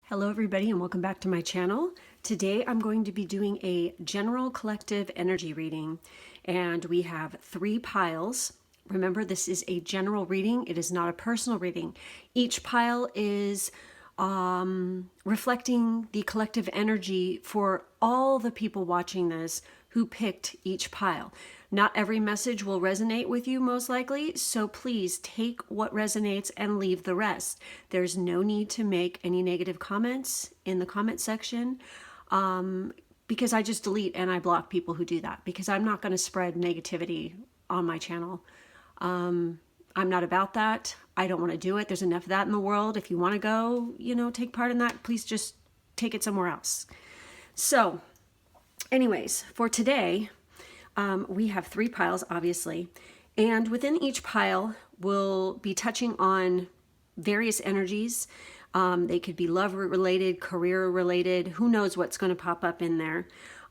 Hello everybody and welcome back to my channel. Today I'm going to be doing a general collective energy reading and we have 3 piles. Remember, this is a general reading. It is not a personal reading. Each pile is reflecting the collective energy for all the people watching this who picked each pile. Not every message will resonate with you most likely, so please take what resonates and leave the rest. There's no need to make any negative comments in the comment section because I just delete and I block people who do that because I'm not going to spread negativity on my channel. I'm not about that. I don't want to do it. There's enough of that in the world. If you want to go, take part in that, please just take it somewhere else. So anyways, for today, we have 3 piles, obviously, and within each pile, we'll be touching on various energies. They could be love related, career related, who knows what's going to pop up in there.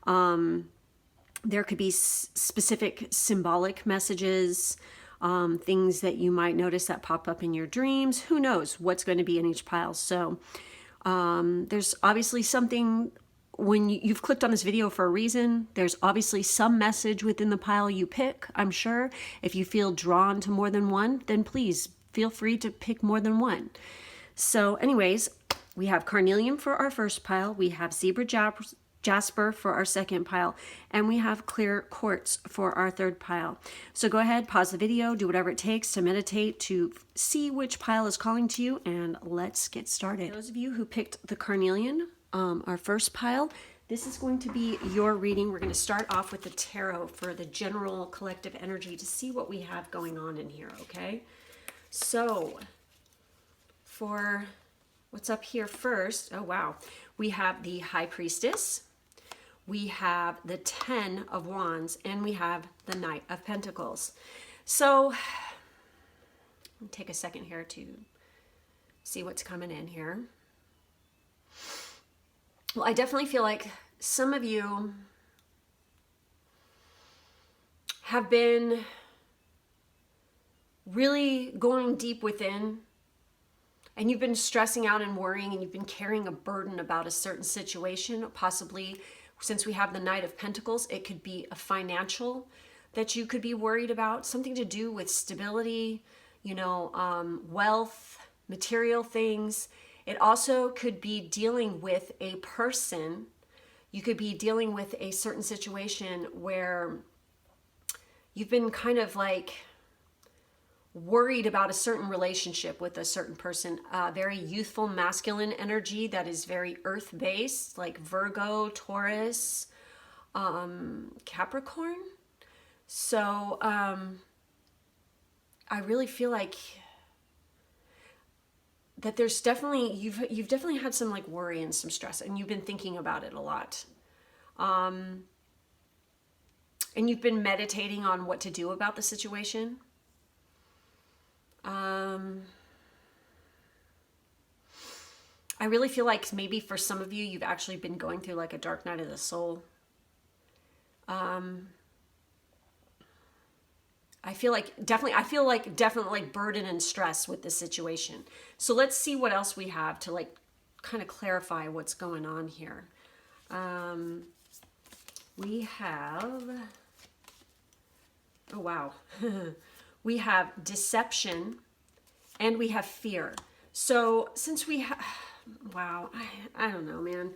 There could be specific symbolic messages, things that you might notice that pop up in your dreams. Who knows what's going to be in each pile. So there's obviously something. When you've clicked on this video for a reason, there's obviously some message within the pile you pick, I'm sure. If you feel drawn to more than one, then please feel free to pick more than one. So anyways, we have carnelian for our first pile, we have zebra jasper for our second pile, and we have clear quartz for our third pile. So go ahead, pause the video, do whatever it takes to meditate, to see which pile is calling to you, and let's get started. Those of you who picked the carnelian, our first pile, this is going to be your reading. We're going to start off with the tarot for the general collective energy to see what we have going on in here, okay? So for what's up here first, oh wow, we have the High Priestess, we have the 10 of Wands, and we have the Knight of Pentacles. So let me take a second here to see what's coming in here. Well, I definitely feel like some of you have been really going deep within, and you've been stressing out and worrying, and you've been carrying a burden about a certain situation. Possibly, since we have the Knight of Pentacles, it could be a financial that you could be worried about, something to do with stability, wealth, material things. It also could be dealing with a person. You could be dealing with a certain situation where you've been kind of like worried about a certain relationship with a certain person. Very youthful, masculine energy that is very earth-based, like Virgo, Taurus, Capricorn. So I really feel like that there's definitely, you've definitely had some like worry and some stress, and you've been thinking about it a lot. And you've been meditating on what to do about the situation. I really feel like maybe for some of you, you've actually been going through like a dark night of the soul. I feel like definitely burden and stress with this situation. So let's see what else we have to like kind of clarify what's going on here. We have, oh wow, we have deception and we have fear. So since we have, wow, I don't know, man.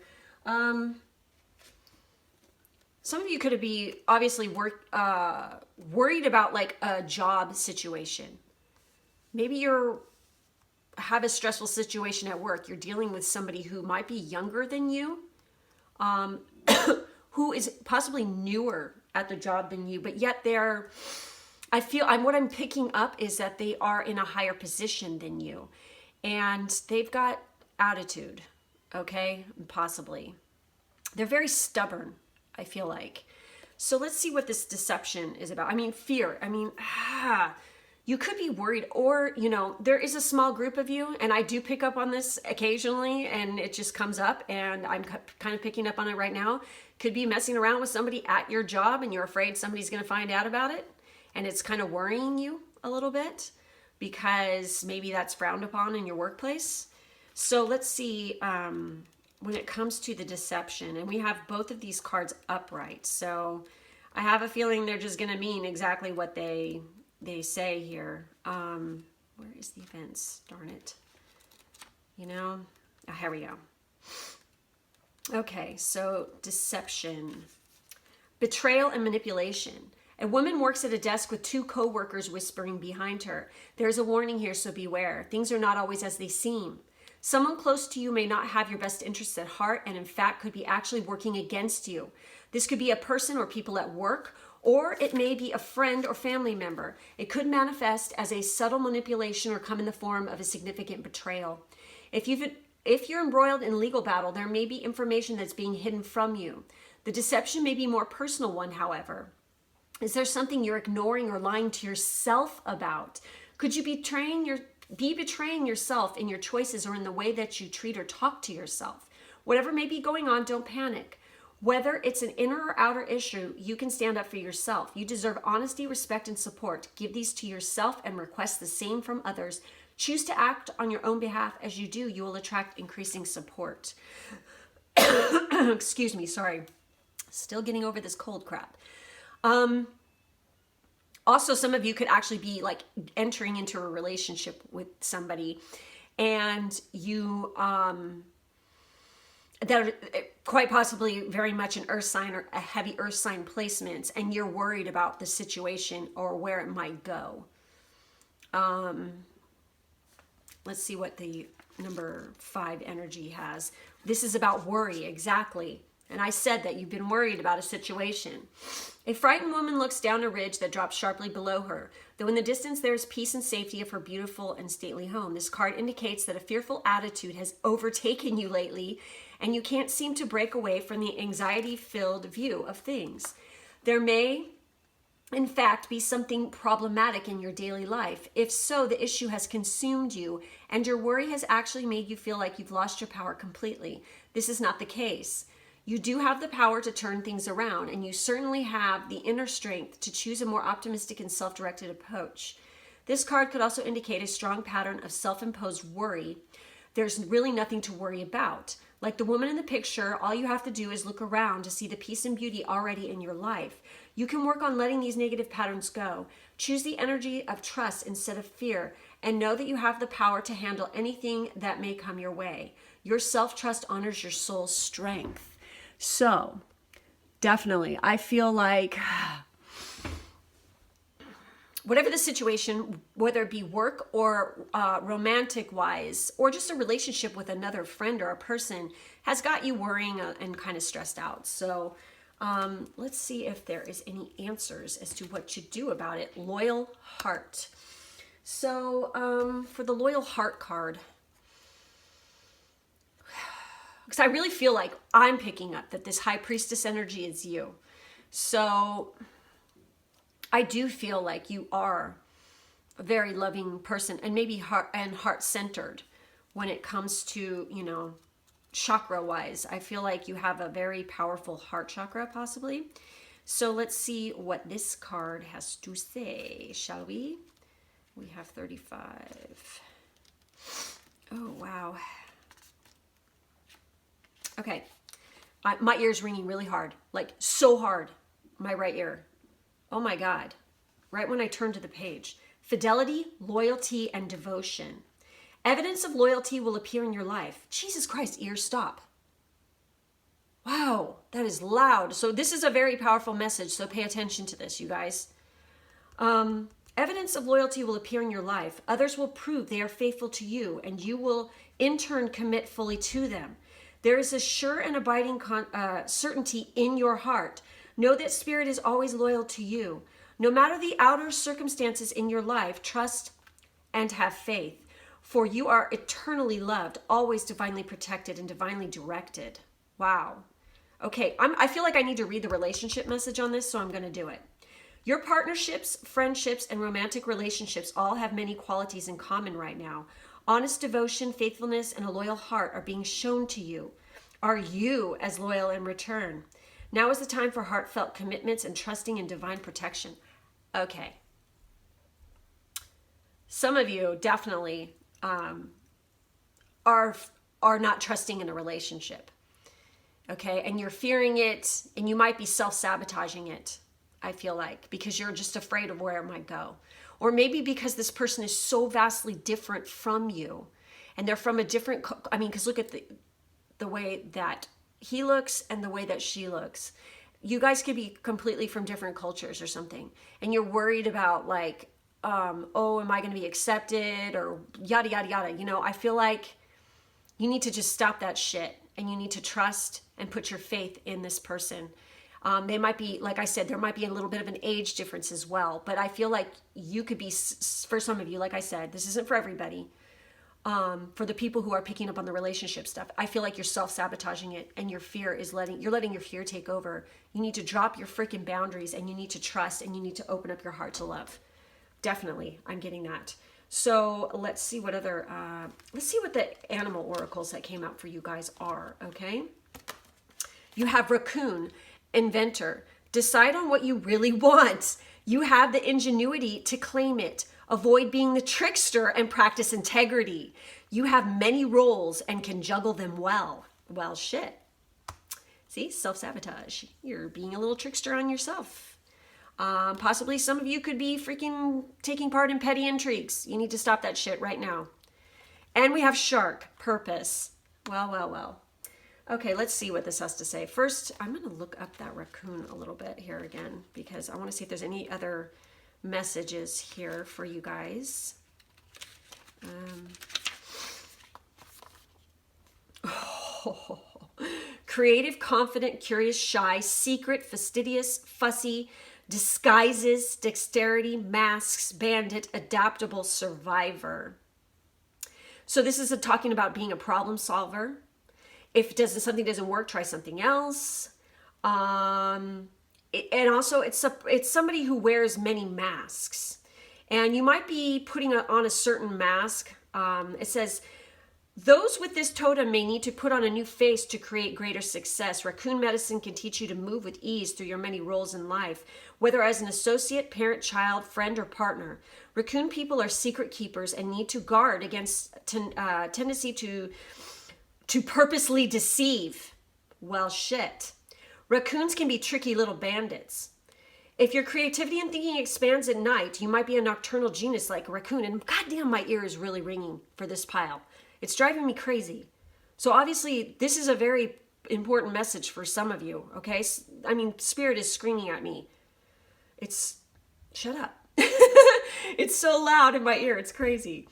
Some of you could be obviously worried about like a job situation. Maybe you have a stressful situation at work. You're dealing with somebody who might be younger than you, who is possibly newer at the job than you, but yet what I'm picking up is that they are in a higher position than you, and they've got attitude, okay, possibly. They're very stubborn, I feel like. So let's see what this deception is about. I mean, fear. I mean, you could be worried, or, there is a small group of you, and I do pick up on this occasionally, and it just comes up, and I'm kind of picking up on it right now. Could be messing around with somebody at your job, and you're afraid somebody's going to find out about it, and it's kind of worrying you a little bit because maybe that's frowned upon in your workplace. So let's see, when it comes to the deception, and we have both of these cards upright. So I have a feeling they're just going to mean exactly what they say here. Where is the events? Darn it. You know? Oh, here we go. Okay, so deception. Betrayal and manipulation. A woman works at a desk with two co-workers whispering behind her. There's a warning here, so beware. Things are not always as they seem. Someone close to you may not have your best interests at heart and in fact could be actually working against you. This could be a person or people at work, or it may be a friend or family member. It could manifest as a subtle manipulation or come in the form of a significant betrayal. If you're embroiled in legal battle, there may be information that's being hidden from you. The deception may be a more personal one, however. Is there something you're ignoring or lying to yourself about? Could you be betraying yourself in your choices or in the way that you treat or talk to yourself? Whatever may be going on, don't panic. Whether it's an inner or outer issue, you can stand up for yourself. You deserve honesty, respect, and support. Give these to yourself and request the same from others. Choose to act on your own behalf. As you do, you will attract increasing support. Excuse me, sorry. Still getting over this cold crap. Also, some of you could actually be like entering into a relationship with somebody and you, that are quite possibly very much an earth sign or a heavy earth sign placements, and you're worried about the situation or where it might go. Let's see what the number 5 energy has. This is about worry, exactly. And I said that you've been worried about a situation. A frightened woman looks down a ridge that drops sharply below her, though in the distance there is peace and safety of her beautiful and stately home. This card indicates that a fearful attitude has overtaken you lately, and you can't seem to break away from the anxiety-filled view of things. There may, in fact, be something problematic in your daily life. If so, the issue has consumed you, and your worry has actually made you feel like you've lost your power completely. This is not the case. You do have the power to turn things around, and you certainly have the inner strength to choose a more optimistic and self-directed approach. This card could also indicate a strong pattern of self-imposed worry. There's really nothing to worry about. Like the woman in the picture, all you have to do is look around to see the peace and beauty already in your life. You can work on letting these negative patterns go. Choose the energy of trust instead of fear, and know that you have the power to handle anything that may come your way. Your self-trust honors your soul's strength. So, definitely, I feel like whatever the situation, whether it be work or romantic-wise, or just a relationship with another friend or a person, has got you worrying and kind of stressed out. So, let's see if there is any answers as to what to do about it. Loyal Heart. So, for the Loyal Heart card, because I really feel like I'm picking up that this High Priestess energy is you. So I do feel like you are a very loving person, and maybe heart-centered when it comes to, you know, chakra-wise. I feel like you have a very powerful heart chakra, possibly. So let's see what this card has to say, shall we? We have 35. Oh, wow. Okay, my ear's ringing really hard, like so hard, my right ear. Oh my God, right when I turn to the page. Fidelity, loyalty, and devotion. Evidence of loyalty will appear in your life. Jesus Christ, ears, stop. Wow, that is loud. So this is a very powerful message, so pay attention to this, you guys. Evidence of loyalty will appear in your life. Others will prove they are faithful to you, and you will in turn commit fully to them. There is a sure and abiding certainty in your heart. Know that Spirit is always loyal to you. No matter the outer circumstances in your life, trust and have faith. For you are eternally loved, always divinely protected and divinely directed. Wow. Okay, I feel like I need to read the relationship message on this, so I'm going to do it. Your partnerships, friendships, and romantic relationships all have many qualities in common right now. Honest devotion, faithfulness, and a loyal heart are being shown to you. Are you as loyal in return? Now is the time for heartfelt commitments and trusting in divine protection. Okay. Some of you definitely are not trusting in a relationship. Okay, and you're fearing it, and you might be self-sabotaging it, I feel like, because you're just afraid of where it might go. Or maybe because this person is so vastly different from you, and they're from a different, I mean, because look at the way that he looks and the way that she looks. You guys could be completely from different cultures or something, and you're worried about like, oh, am I going to be accepted, or yada, yada, yada. You know, I feel like you need to just stop that shit, and you need to trust and put your faith in this person. They might be, like I said, there might be a little bit of an age difference as well, but I feel like you could be, for some of you, like I said, this isn't for everybody. For the people who are picking up on the relationship stuff, I feel like you're self-sabotaging it, and your fear is you're letting your fear take over. You need to drop your freaking boundaries, and you need to trust, and you need to open up your heart to love. Definitely, I'm getting that. So let's see what other, let's see what the animal oracles that came out for you guys are, okay? You have raccoon, inventor. Decide on what you really want. You have the ingenuity to claim it. Avoid being the trickster and practice integrity. You have many roles and can juggle them well. Well, shit. See, self-sabotage. You're being a little trickster on yourself. Possibly some of you could be freaking taking part in petty intrigues. You need to stop that shit right now. And we have shark, purpose. Well, well, well. Okay, let's see what this has to say. First, I'm going to look up that raccoon a little bit here again, because I want to see if there's any other messages here for you guys. Creative, confident, curious, shy, secret, fastidious, fussy, disguises, dexterity, masks, bandit, adaptable, survivor. So this is talking about being a problem solver. If something doesn't work, try something else. And also it's somebody who wears many masks. And you might be putting on a certain mask. It says, those with this totem may need to put on a new face to create greater success. Raccoon medicine can teach you to move with ease through your many roles in life, whether as an associate, parent, child, friend, or partner. Raccoon people are secret keepers and need to guard against tendency to purposely deceive. Well, shit. Raccoons can be tricky little bandits. If your creativity and thinking expands at night, you might be a nocturnal genius like a raccoon. And goddamn, my ear is really ringing for this pile. It's driving me crazy. So obviously, this is a very important message for some of you, okay? I mean, Spirit is screaming at me. Shut up. It's so loud in my ear. It's crazy.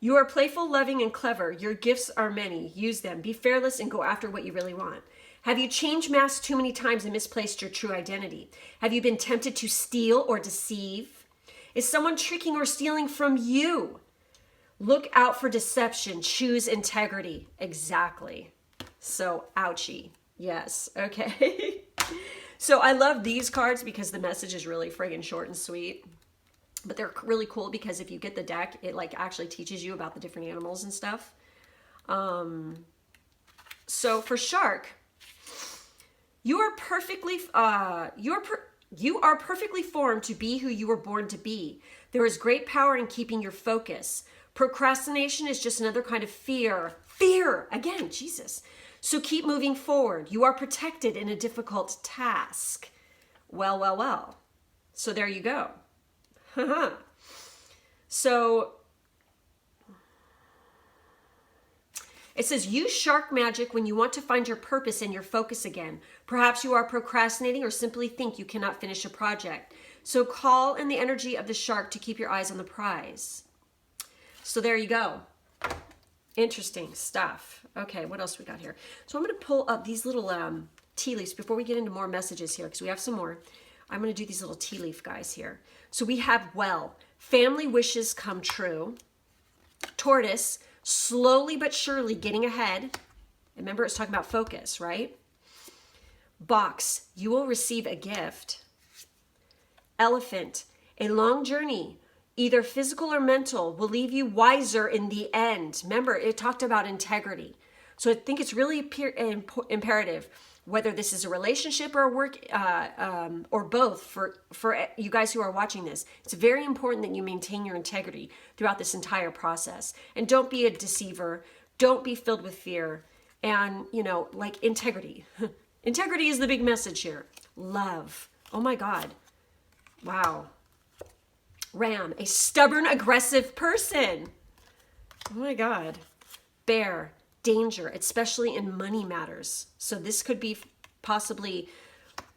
You are playful, loving, and clever. Your gifts are many. Use them. Be fearless and go after what you really want. Have you changed masks too many times and misplaced your true identity? Have you been tempted to steal or deceive? Is someone tricking or stealing from you? Look out for deception. Choose integrity. Exactly. So, ouchie. Yes. Okay. So I love these cards because the message is really friggin' short and sweet. But they're really cool because if you get the deck, it like actually teaches you about the different animals and stuff. So for shark, you are perfectly formed to be who you were born to be. There is great power in keeping your focus. Procrastination is just another kind of fear. Fear again, Jesus. So keep moving forward. You are protected in a difficult task. Well, well, well. So there you go. So it says, use shark magic when you want to find your purpose and your focus again. Perhaps you are procrastinating or simply think you cannot finish a project. So call in the energy of the shark to keep your eyes on the prize. So there you go. Interesting stuff. Okay, what else we got here? So I'm going to pull up these little tea leaves before we get into more messages here, because we have some more. I'm going to do these little tea leaf guys here. So we have, well, family wishes come true. Tortoise, slowly but surely getting ahead. Remember, it's talking about focus, right? Box, you will receive a gift. Elephant, a long journey, either physical or mental, will leave you wiser in the end. Remember, it talked about integrity. So I think it's really imperative, whether this is a relationship or a work or both, for you guys who are watching this, it's very important that you maintain your integrity throughout this entire process. And don't be a deceiver. Don't be filled with fear. And, you know, like integrity. Integrity is the big message here. Love. Oh my God. Wow. Ram, a stubborn, aggressive person. Oh my God. Bear, danger, especially in money matters. So this could be possibly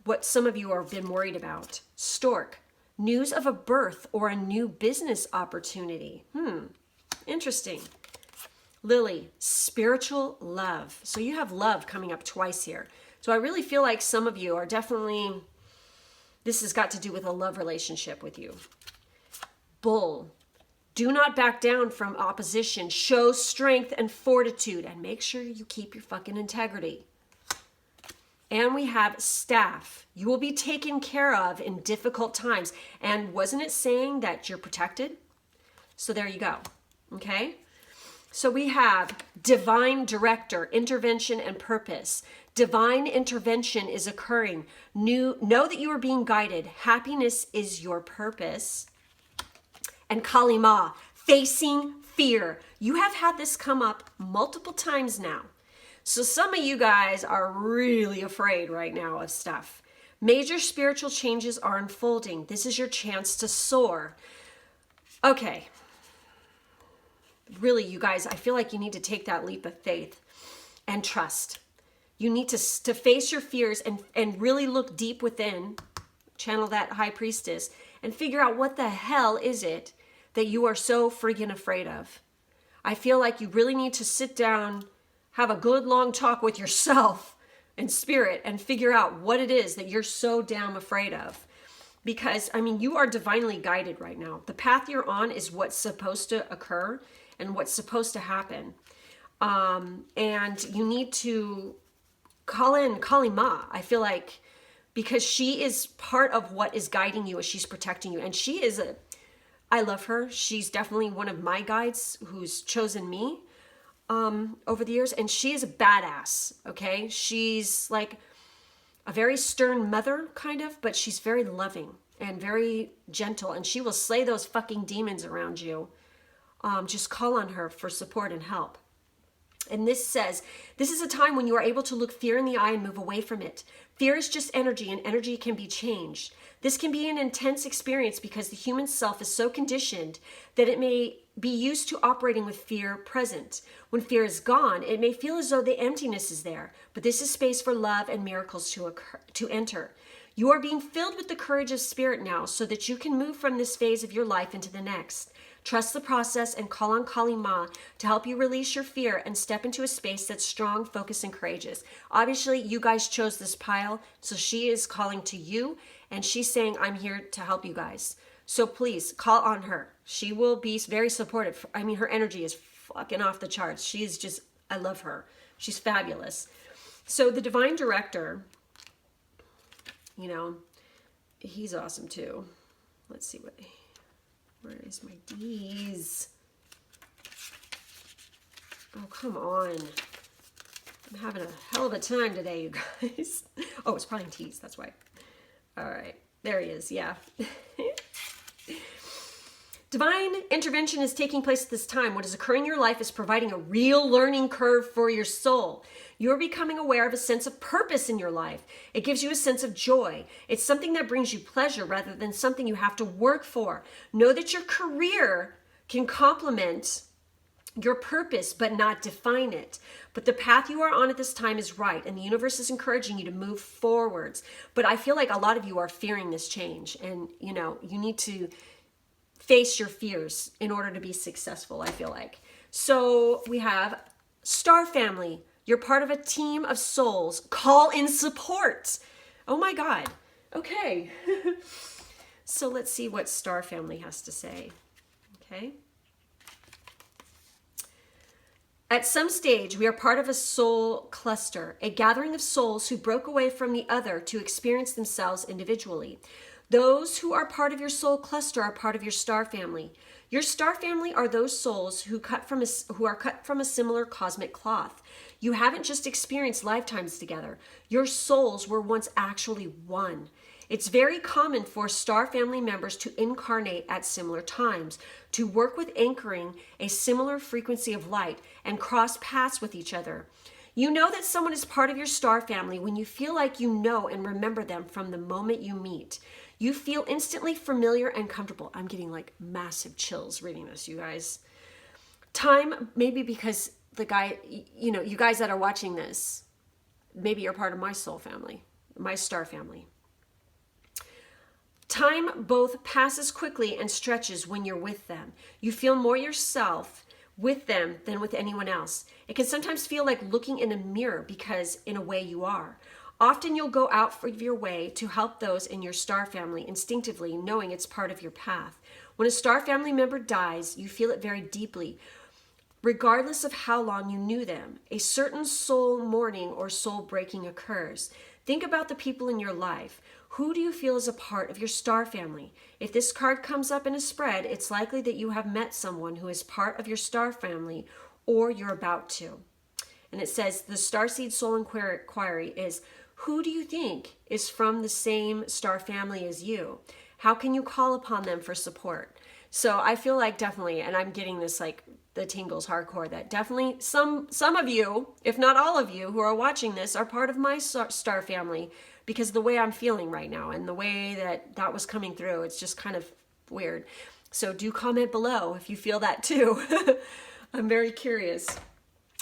what some of you have been worried about. Stork, news of a birth or a new business opportunity. Interesting. Lily, spiritual love. So you have love coming up twice here. So I really feel like some of you are definitely, this has got to do with a love relationship with you. Bull, do not back down from opposition. Show strength and fortitude, and make sure you keep your fucking integrity. And we have staff. You will be taken care of in difficult times. And wasn't it saying that you're protected? So there you go. Okay. So we have divine director, intervention and purpose. Divine intervention is occurring. Know that you are being guided. Happiness is your purpose. And Kali Ma, facing fear. You have had this come up multiple times now. So some of you guys are really afraid right now of stuff. Major spiritual changes are unfolding. This is your chance to soar. Okay. Really, you guys, I feel like you need to take that leap of faith and trust. You need to face your fears and really look deep within, channel that high priestess, and figure out what the hell is it that you are so freaking afraid of. I feel like you really need to sit down, have a good long talk with yourself and spirit, and figure out what it is that you're so damn afraid of. Because, I mean, you are divinely guided right now. The path you're on is what's supposed to occur and what's supposed to happen. And you need to call in Kali Ma, I feel like, because she is part of what is guiding you as she's protecting you. And she is I love her. She's definitely one of my guides who's chosen me over the years. And she is a badass, okay? She's like a very stern mother, kind of, but she's very loving and very gentle. And she will slay those fucking demons around you. Just call on her for support and help. And this says, this is a time when you are able to look fear in the eye and move away from it. Fear is just energy, and energy can be changed. This can be an intense experience because the human self is so conditioned that it may be used to operating with fear present. When fear is gone, it may feel as though the emptiness is there, but this is space for love and miracles to enter. You are being filled with the courage of spirit now so that you can move from this phase of your life into the next. Trust the process and call on Kali Ma to help you release your fear and step into a space that's strong, focused, and courageous. Obviously, you guys chose this pile, so she is calling to you, and she's saying, I'm here to help you guys. So please, call on her. She will be very supportive. I mean, her energy is fucking off the charts. She is just, I love her. She's fabulous. So the divine director, you know, he's awesome too. Let's see where is my D's? Oh, come on. I'm having a hell of a time today, you guys. Oh, it's probably in T's, that's why. All right, there he is, yeah. Divine intervention is taking place at this time. What is occurring in your life is providing a real learning curve for your soul. You're becoming aware of a sense of purpose in your life. It gives you a sense of joy. It's something that brings you pleasure rather than something you have to work for. Know that your career can complement your purpose, but not define it. But the path you are on at this time is right, and the universe is encouraging you to move forwards. But I feel like a lot of you are fearing this change, and you know, you need to face your fears in order to be successful, I feel like. So we have Star Family. You're part of a team of souls. Call in support. Oh my God. Okay. So let's see what Star Family has to say. Okay. At some stage, we are part of a soul cluster, a gathering of souls who broke away from the other to experience themselves individually. Those who are part of your soul cluster are part of your star family. Your star family are those souls who are cut from a similar cosmic cloth. You haven't just experienced lifetimes together. Your souls were once actually one. It's very common for star family members to incarnate at similar times, to work with anchoring a similar frequency of light and cross paths with each other. You know that someone is part of your star family when you feel like you know and remember them from the moment you meet. You feel instantly familiar and comfortable. I'm getting like massive chills reading this, you guys. Time, maybe because the guy, you know, you guys that are watching this, maybe you're part of my soul family, my star family. Time both passes quickly and stretches when you're with them. You feel more yourself with them than with anyone else. It can sometimes feel like looking in a mirror because in a way you are. Often you'll go out of your way to help those in your star family instinctively, knowing it's part of your path. When a star family member dies, you feel it very deeply, regardless of how long you knew them. A certain soul mourning or soul breaking occurs. Think about the people in your life. Who do you feel is a part of your star family? If this card comes up in a spread, it's likely that you have met someone who is part of your star family or you're about to. And it says the Starseed Soul Inquiry is, who do you think is from the same star family as you? How can you call upon them for support? So I feel like definitely, and I'm getting this like the tingles hardcore, that definitely some of you, if not all of you who are watching this, are part of my star family, because of the way I'm feeling right now and the way that was coming through, it's just kind of weird. So do comment below if you feel that too. I'm very curious.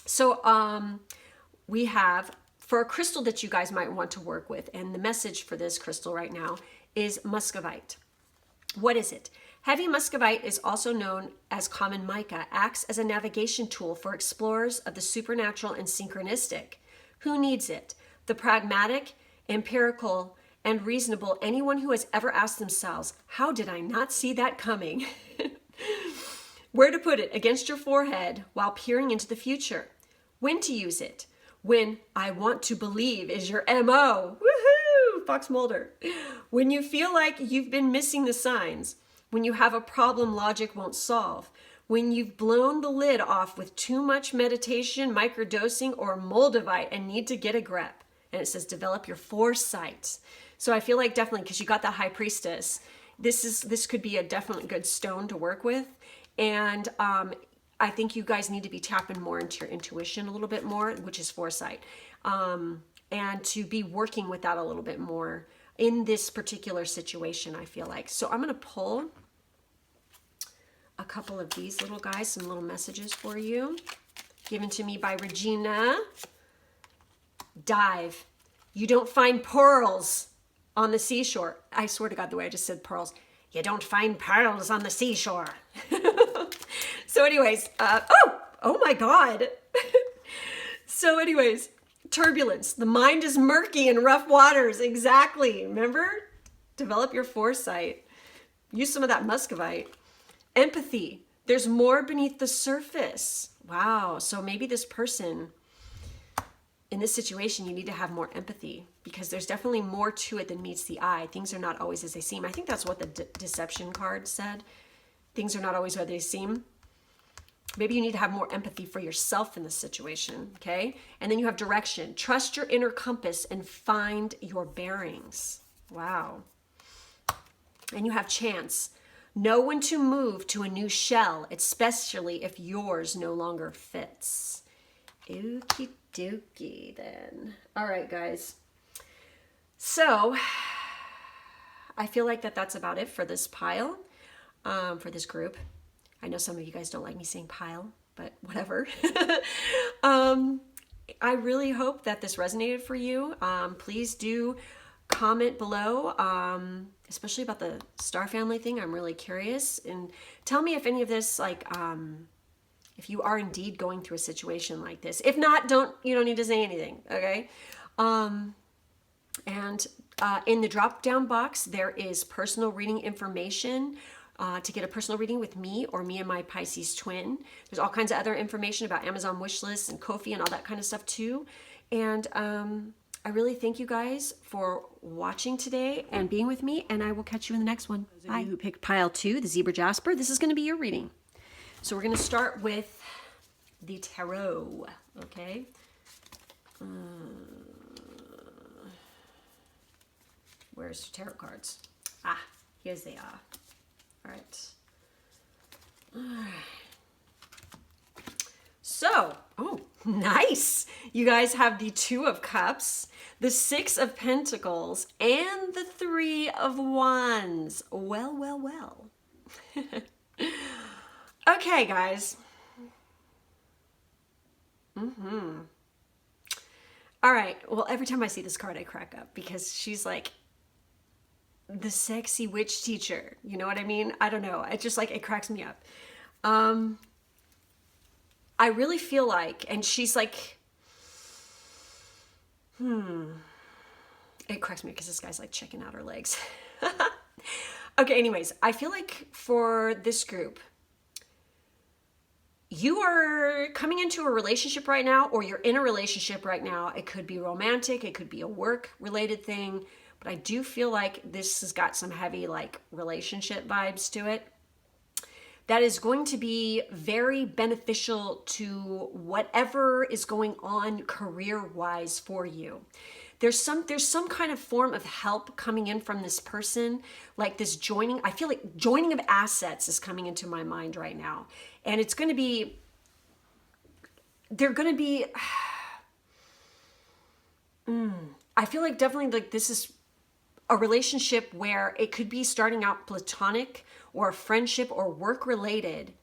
So we have, for a crystal that you guys might want to work with, and the message for this crystal right now is muscovite. What is it? Heavy muscovite is also known as common mica, acts as a navigation tool for explorers of the supernatural and synchronistic. Who needs it? The pragmatic, empirical, and reasonable, anyone who has ever asked themselves, how did I not see that coming? Where to put it against your forehead while peering into the future. When to use it. When I want to believe is your MO. Woohoo! Fox Mulder. When you feel like you've been missing the signs. When you have a problem logic won't solve. When you've blown the lid off with too much meditation, microdosing, or moldavite and need to get a grip. And it says develop your foresight. So I feel like definitely, because you got that High Priestess, this could be a definitely good stone to work with. And I think you guys need to be tapping more into your intuition a little bit more, which is foresight. And to be working with that a little bit more in this particular situation, I feel like. So I'm going to pull a couple of these little guys, some little messages for you, given to me by Regina. Dive. You don't find pearls on the seashore. I swear to God, the way I just said pearls. You don't find pearls on the seashore. So anyways, oh my God. So anyways, turbulence. The mind is murky in rough waters. Exactly. Remember? Develop your foresight. Use some of that muscovite. Empathy. There's more beneath the surface. Wow. So maybe this person, in this situation, you need to have more empathy, because there's definitely more to it than meets the eye. Things are not always as they seem. I think that's what the deception card said. Things are not always what they seem. Maybe you need to have more empathy for yourself in this situation, okay? And then you have direction. Trust your inner compass and find your bearings. Wow. And you have chance. Know when to move to a new shell, especially if yours no longer fits. Okie dokie then. All right, guys. So I feel like that's about it for this pile, for this group. I know some of you guys don't like me saying pile, but whatever. I really hope that this resonated for you. Please do comment below, especially about the star family thing. I'm really curious. And tell me if any of this, like, if you are indeed going through a situation like this. If not, you don't need to say anything, okay? And in the drop-down box, there is personal reading information. To get a personal reading with me or me and my Pisces-Twin. There's all kinds of other information about Amazon wish lists and Ko-fi and all that kind of stuff too. And I really thank you guys for watching today and being with me, and I will catch you in the next one. Those of you who picked pile 2, the Zebra Jasper, this is going to be your reading. So we're going to start with the tarot, okay? Where's tarot cards? Ah, here they are. All right. All right. So, oh, nice. You guys have the Two of Cups, the Six of Pentacles, and the Three of Wands. Well, well, well. Okay, guys. All right. Well, every time I see this card, I crack up because she's like the sexy witch teacher. You know what I mean? I don't know. It just like, it cracks me up. I really feel like, and she's like, it cracks me because this guy's like checking out her legs. Okay, anyways, I feel like for this group, you are coming into a relationship right now, or you're in a relationship right now. It could be romantic, it could be a work-related thing, but I do feel like this has got some heavy like relationship vibes to it. That is going to be very beneficial to whatever is going on career-wise for you. There's some kind of form of help coming in from this person, like this joining. I feel like joining of assets is coming into my mind right now. And it's going to be, they're going to be, I feel like definitely like this is a relationship where it could be starting out platonic or a friendship or work related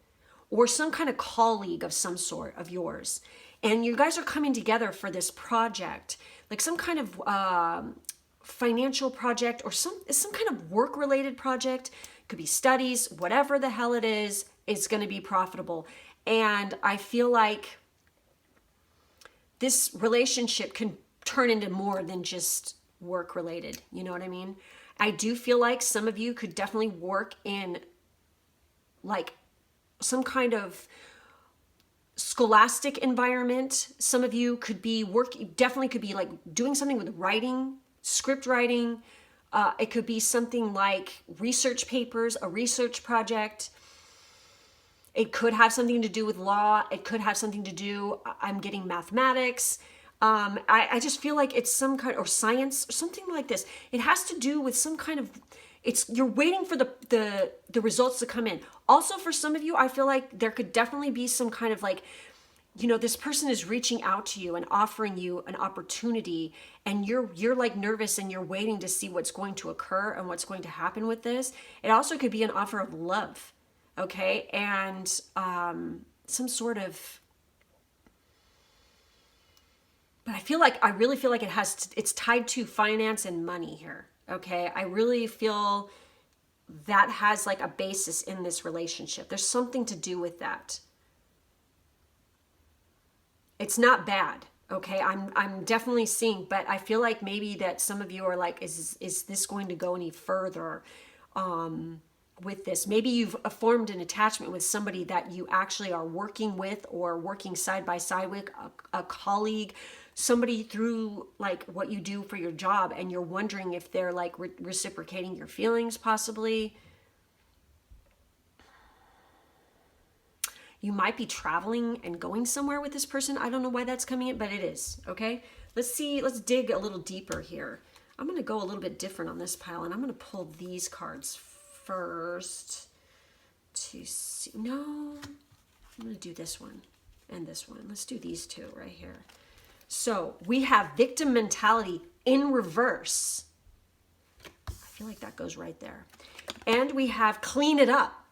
or some kind of colleague of some sort of yours. And you guys are coming together for this project, like some kind of financial project or some kind of work related project. It could be studies, whatever the hell it is going to be profitable. And I feel like this relationship can turn into more than just work related. You know what I mean? I do feel like some of you could definitely work in like some kind of scholastic environment. Some of you could be definitely could be like doing something with writing, script writing. It could be something like research papers, a research project. It could have something to do with law. It could have something to do, I'm getting mathematics. I just feel like it's some kind, or science, or something like this. It has to do with some kind of, you're waiting for the results to come in. Also, for some of you, I feel like there could definitely be some kind of like, you know, this person is reaching out to you and offering you an opportunity, and you're like nervous and you're waiting to see what's going to occur and what's going to happen with this. It also could be an offer of love, okay? And some sort of, but I really feel like it's tied to finance and money here, okay? I really feel that has like a basis in this relationship. There's something to do with that. It's not bad, okay? I'm definitely seeing, but I feel like maybe that some of you are like, is this going to go any further with this? Maybe you've formed an attachment with somebody that you actually are working with or working side by side with, a colleague, somebody through like what you do for your job, and you're wondering if they're like reciprocating your feelings possibly. You might be traveling and going somewhere with this person. I don't know why that's coming in, but it is, okay? Let's see, let's dig a little deeper here. I'm going to go a little bit different on this pile, and I'm going to pull these cards first to see. No, I'm going to do this one and this one. Let's do these two right here. So we have victim mentality in reverse. I feel like that goes right there. And we have clean it up.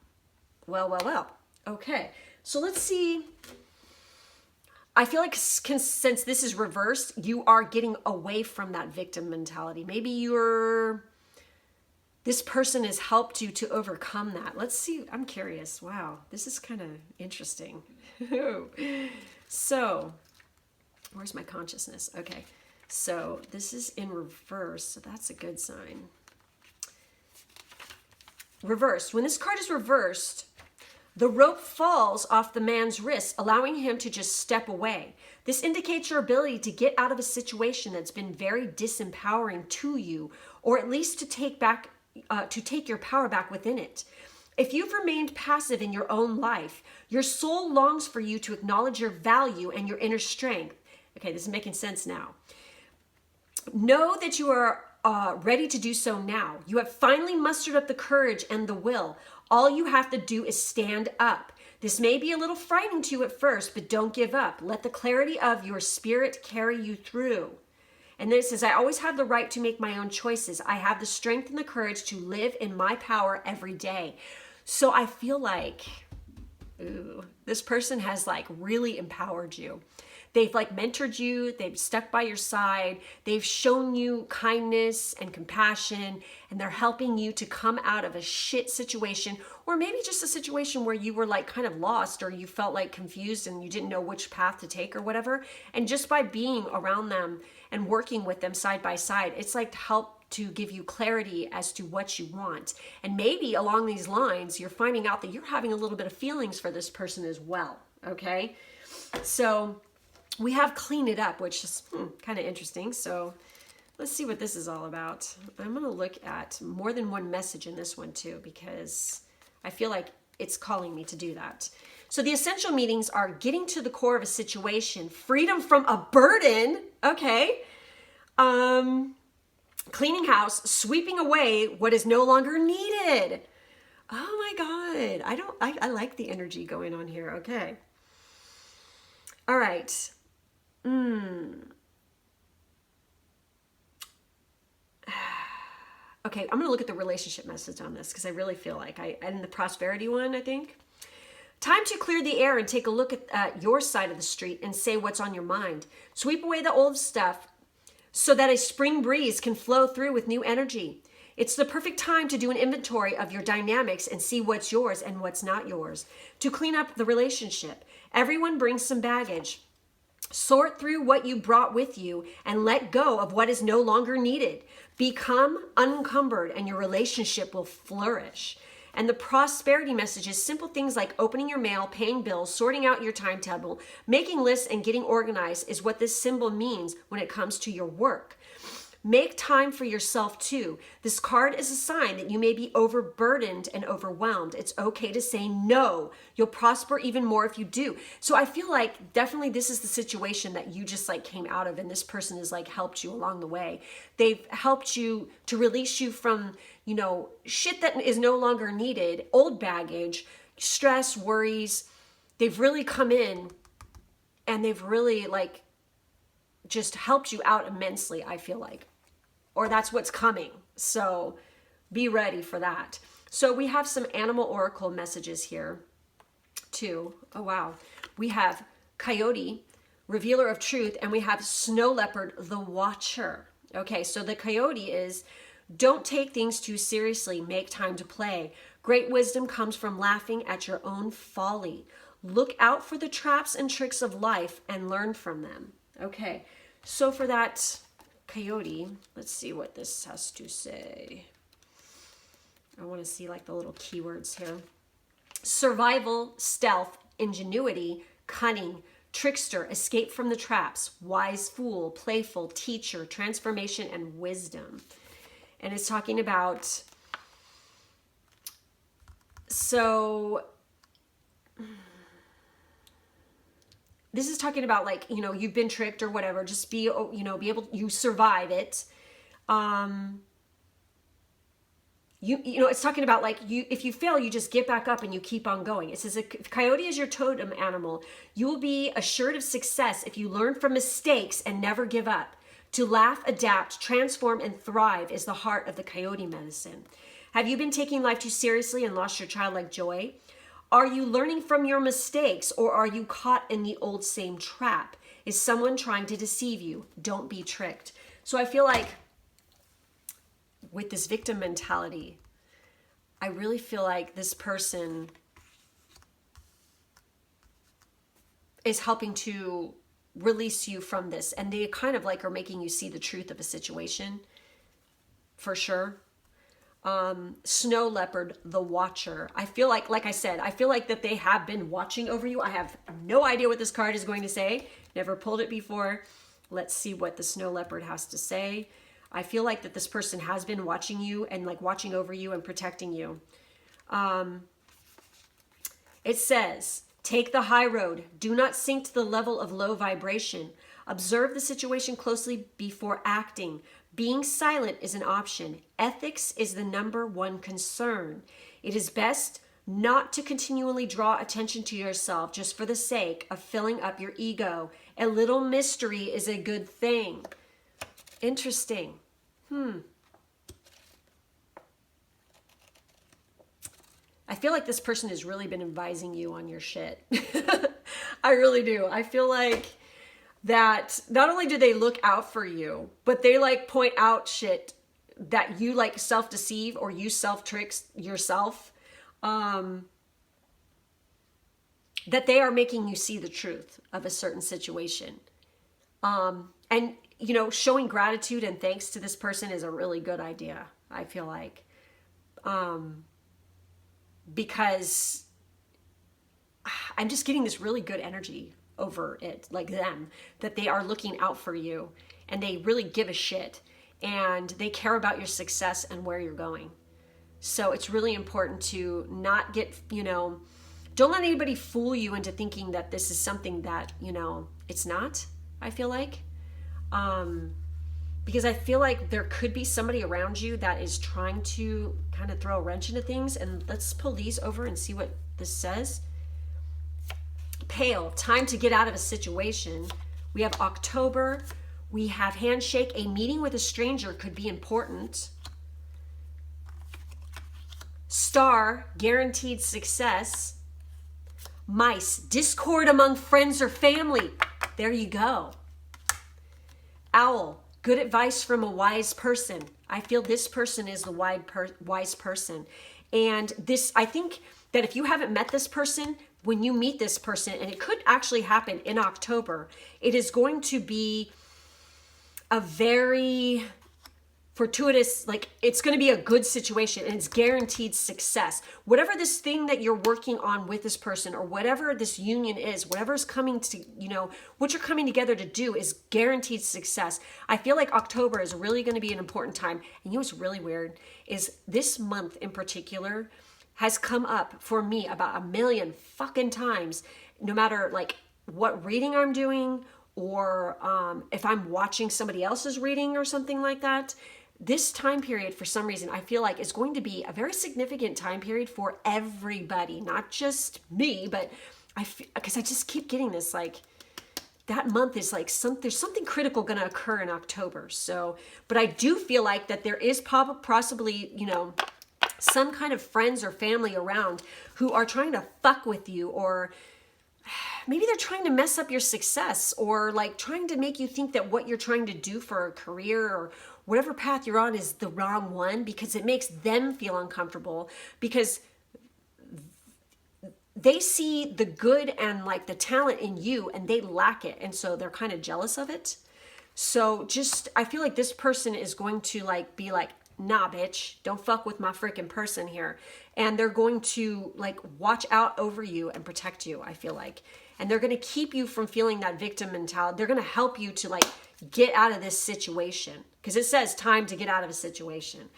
Well, well, well. Okay. So let's see. I feel like since this is reversed, you are getting away from that victim mentality. Maybe this person has helped you to overcome that. Let's see. I'm curious. Wow. This is kind of interesting. So, where's my consciousness? Okay. So this is in reverse. So that's a good sign. Reversed. When this card is reversed, the rope falls off the man's wrist, allowing him to just step away. This indicates your ability to get out of a situation that's been very disempowering to you, or at least to take your power back within it. If you've remained passive in your own life, your soul longs for you to acknowledge your value and your inner strength. Okay, this is making sense now. Know that you are ready to do so now. You have finally mustered up the courage and the will. All you have to do is stand up. This may be a little frightening to you at first, but don't give up. Let the clarity of your spirit carry you through. And then it says, I always have the right to make my own choices. I have the strength and the courage to live in my power every day. So I feel like, ooh, this person has like really empowered you. They've like mentored you. They've stuck by your side. They've shown you kindness and compassion, and they're helping you to come out of a shit situation, or maybe just a situation where you were like kind of lost, or you felt like confused and you didn't know which path to take or whatever. And just by being around them and working with them side by side, it's like to help to give you clarity as to what you want. And maybe along these lines, you're finding out that you're having a little bit of feelings for this person as well. Okay. So we have Clean It Up, which is kind of interesting. So let's see what this is all about. I'm going to look at more than one message in this one too, because I feel like it's calling me to do that. So the essential meanings are getting to the core of a situation, freedom from a burden. Okay. Cleaning house, sweeping away what is no longer needed. Oh my God. I like the energy going on here. Okay. All right. Okay, I'm going to look at the relationship message on this because I really feel like and the prosperity one, I think. Time to clear the air and take a look at your side of the street and say what's on your mind. Sweep away the old stuff so that a spring breeze can flow through with new energy. It's the perfect time to do an inventory of your dynamics and see what's yours and what's not yours. To clean up the relationship. Everyone brings some baggage. Sort through what you brought with you and let go of what is no longer needed. Become unencumbered and your relationship will flourish. And the prosperity message is simple things like opening your mail, paying bills, sorting out your timetable, making lists, and getting organized is what this symbol means when it comes to your work. Make time for yourself too. This card is a sign that you may be overburdened and overwhelmed. It's okay to say no. You'll prosper even more if you do. So I feel like definitely this is the situation that you just like came out of, and this person has like helped you along the way. They've helped you to release you from, you know, shit that is no longer needed, old baggage, stress, worries. They've really come in and they've really like just helped you out immensely, I feel like. Or that's what's coming. So be ready for that. So we have some animal oracle messages here too. Oh, wow. We have Coyote, revealer of truth, and we have Snow Leopard, the watcher. Okay, so the Coyote is, don't take things too seriously. Make time to play. Great wisdom comes from laughing at your own folly. Look out for the traps and tricks of life and learn from them. Okay, so for that Coyote, let's see what this has to say. I want to see like the little keywords here. Survival, stealth, ingenuity, cunning, trickster, escape from the traps, wise fool, playful, teacher, transformation, and wisdom. And it's talking about, so this is talking about like, you know, you've been tricked or whatever, just be, you know, be able, you survive it. You know, it's talking about like you, if you fail, you just get back up and you keep on going. It says if Coyote is your totem animal, you will be assured of success if you learn from mistakes and never give up. To laugh, adapt, transform, and thrive is the heart of the Coyote medicine. Have you been taking life too seriously and lost your childlike joy? Are you learning from your mistakes, or are you caught in the old same trap? Is someone trying to deceive you? Don't be tricked. So I feel like with this victim mentality, I really feel like this person is helping to release you from this, and they kind of like are making you see the truth of a situation for sure. Snow Leopard, the watcher. I feel like I said, I feel like that they have been watching over you. I have no idea what this card is going to say. Never pulled it before. Let's see what the Snow Leopard has to say. I feel like that this person has been watching you and like watching over you and protecting you. It says, take the high road. Do not sink to the level of low vibration. Observe the situation closely before acting. Being silent is an option. Ethics is the #1 concern. It is best not to continually draw attention to yourself just for the sake of filling up your ego. A little mystery is a good thing. Interesting. I feel like this person has really been advising you on your shit. I really do. I feel like that not only do they look out for you, but they like point out shit that you like self-deceive or you self-tricks yourself. That they are making you see the truth of a certain situation. And, you know, showing gratitude and thanks to this person is a really good idea, I feel like. Because I'm just getting this really good energy over it, like them, that they are looking out for you and they really give a shit and they care about your success and where you're going. So it's really important to not get, you know, don't let anybody fool you into thinking that this is something that, you know, it's not, I feel like. Because I feel like there could be somebody around you that is trying to kind of throw a wrench into things. And let's pull these over and see what this says. Pale, time to get out of a situation. We have October. We have handshake. A meeting with a stranger could be important. Star, guaranteed success. Mice, discord among friends or family. There you go. Owl, good advice from a wise person. I feel this person is the wise person. And this, I think that if you haven't met this person, when you meet this person, and it could actually happen in October, it is going to be a very fortuitous, like it's going to be a good situation and it's guaranteed success. Whatever this thing that you're working on with this person or whatever this union is, whatever's coming to, you know, what you're coming together to do is guaranteed success. I feel like October is really going to be an important time. And you know what's really weird is this month in particular has come up for me about 1,000,000 fucking times, no matter like what reading I'm doing or if I'm watching somebody else's reading or something like that. This time period, for some reason, I feel like is going to be a very significant time period for everybody, not just me, but because I just keep getting this, like, that month is like, there's something critical going to occur in October. So, but I do feel like that there is possibly, you know, some kind of friends or family around who are trying to fuck with you, or maybe they're trying to mess up your success, or like trying to make you think that what you're trying to do for a career or whatever path you're on is the wrong one, because it makes them feel uncomfortable because they see the good and like the talent in you and they lack it. And so they're kind of jealous of it. So just, I feel like this person is going to like be like, nah, bitch, don't fuck with my freaking person here. And they're going to like watch out over you and protect you, I feel like. And they're going to keep you from feeling that victim mentality. They're going to help you to like get out of this situation, because it says time to get out of a situation.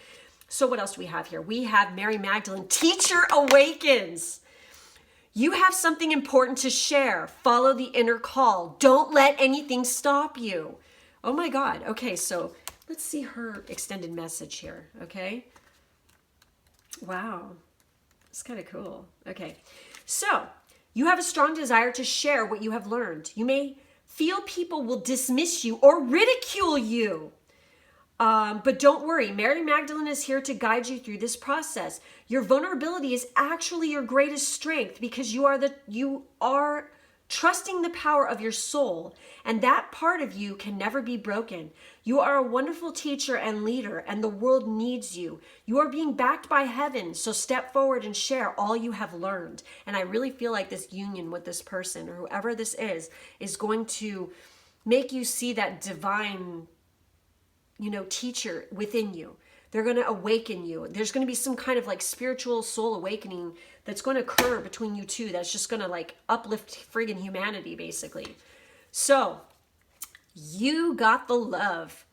So what else do we have here? We have Mary Magdalene, teacher awakens. You have something important to share. Follow the inner call. Don't let anything stop you. Oh my God. Okay, so let's see her extended message here, okay? Wow, it's kind of cool. Okay, so you have a strong desire to share what you have learned. You may feel people will dismiss you or ridicule you. But don't worry, Mary Magdalene is here to guide you through this process. Your vulnerability is actually your greatest strength, because you are trusting the power of your soul, and that part of you can never be broken. You are a wonderful teacher and leader, and the world needs you. You are being backed by heaven, so step forward and share all you have learned. And I really feel like this union with this person, or whoever this is going to make you see that divine, you know, teacher within you. They're going to awaken you. There's going to be some kind of like spiritual soul awakening that's going to occur between you two. That's just going to like uplift friggin' humanity, basically. So you got the love.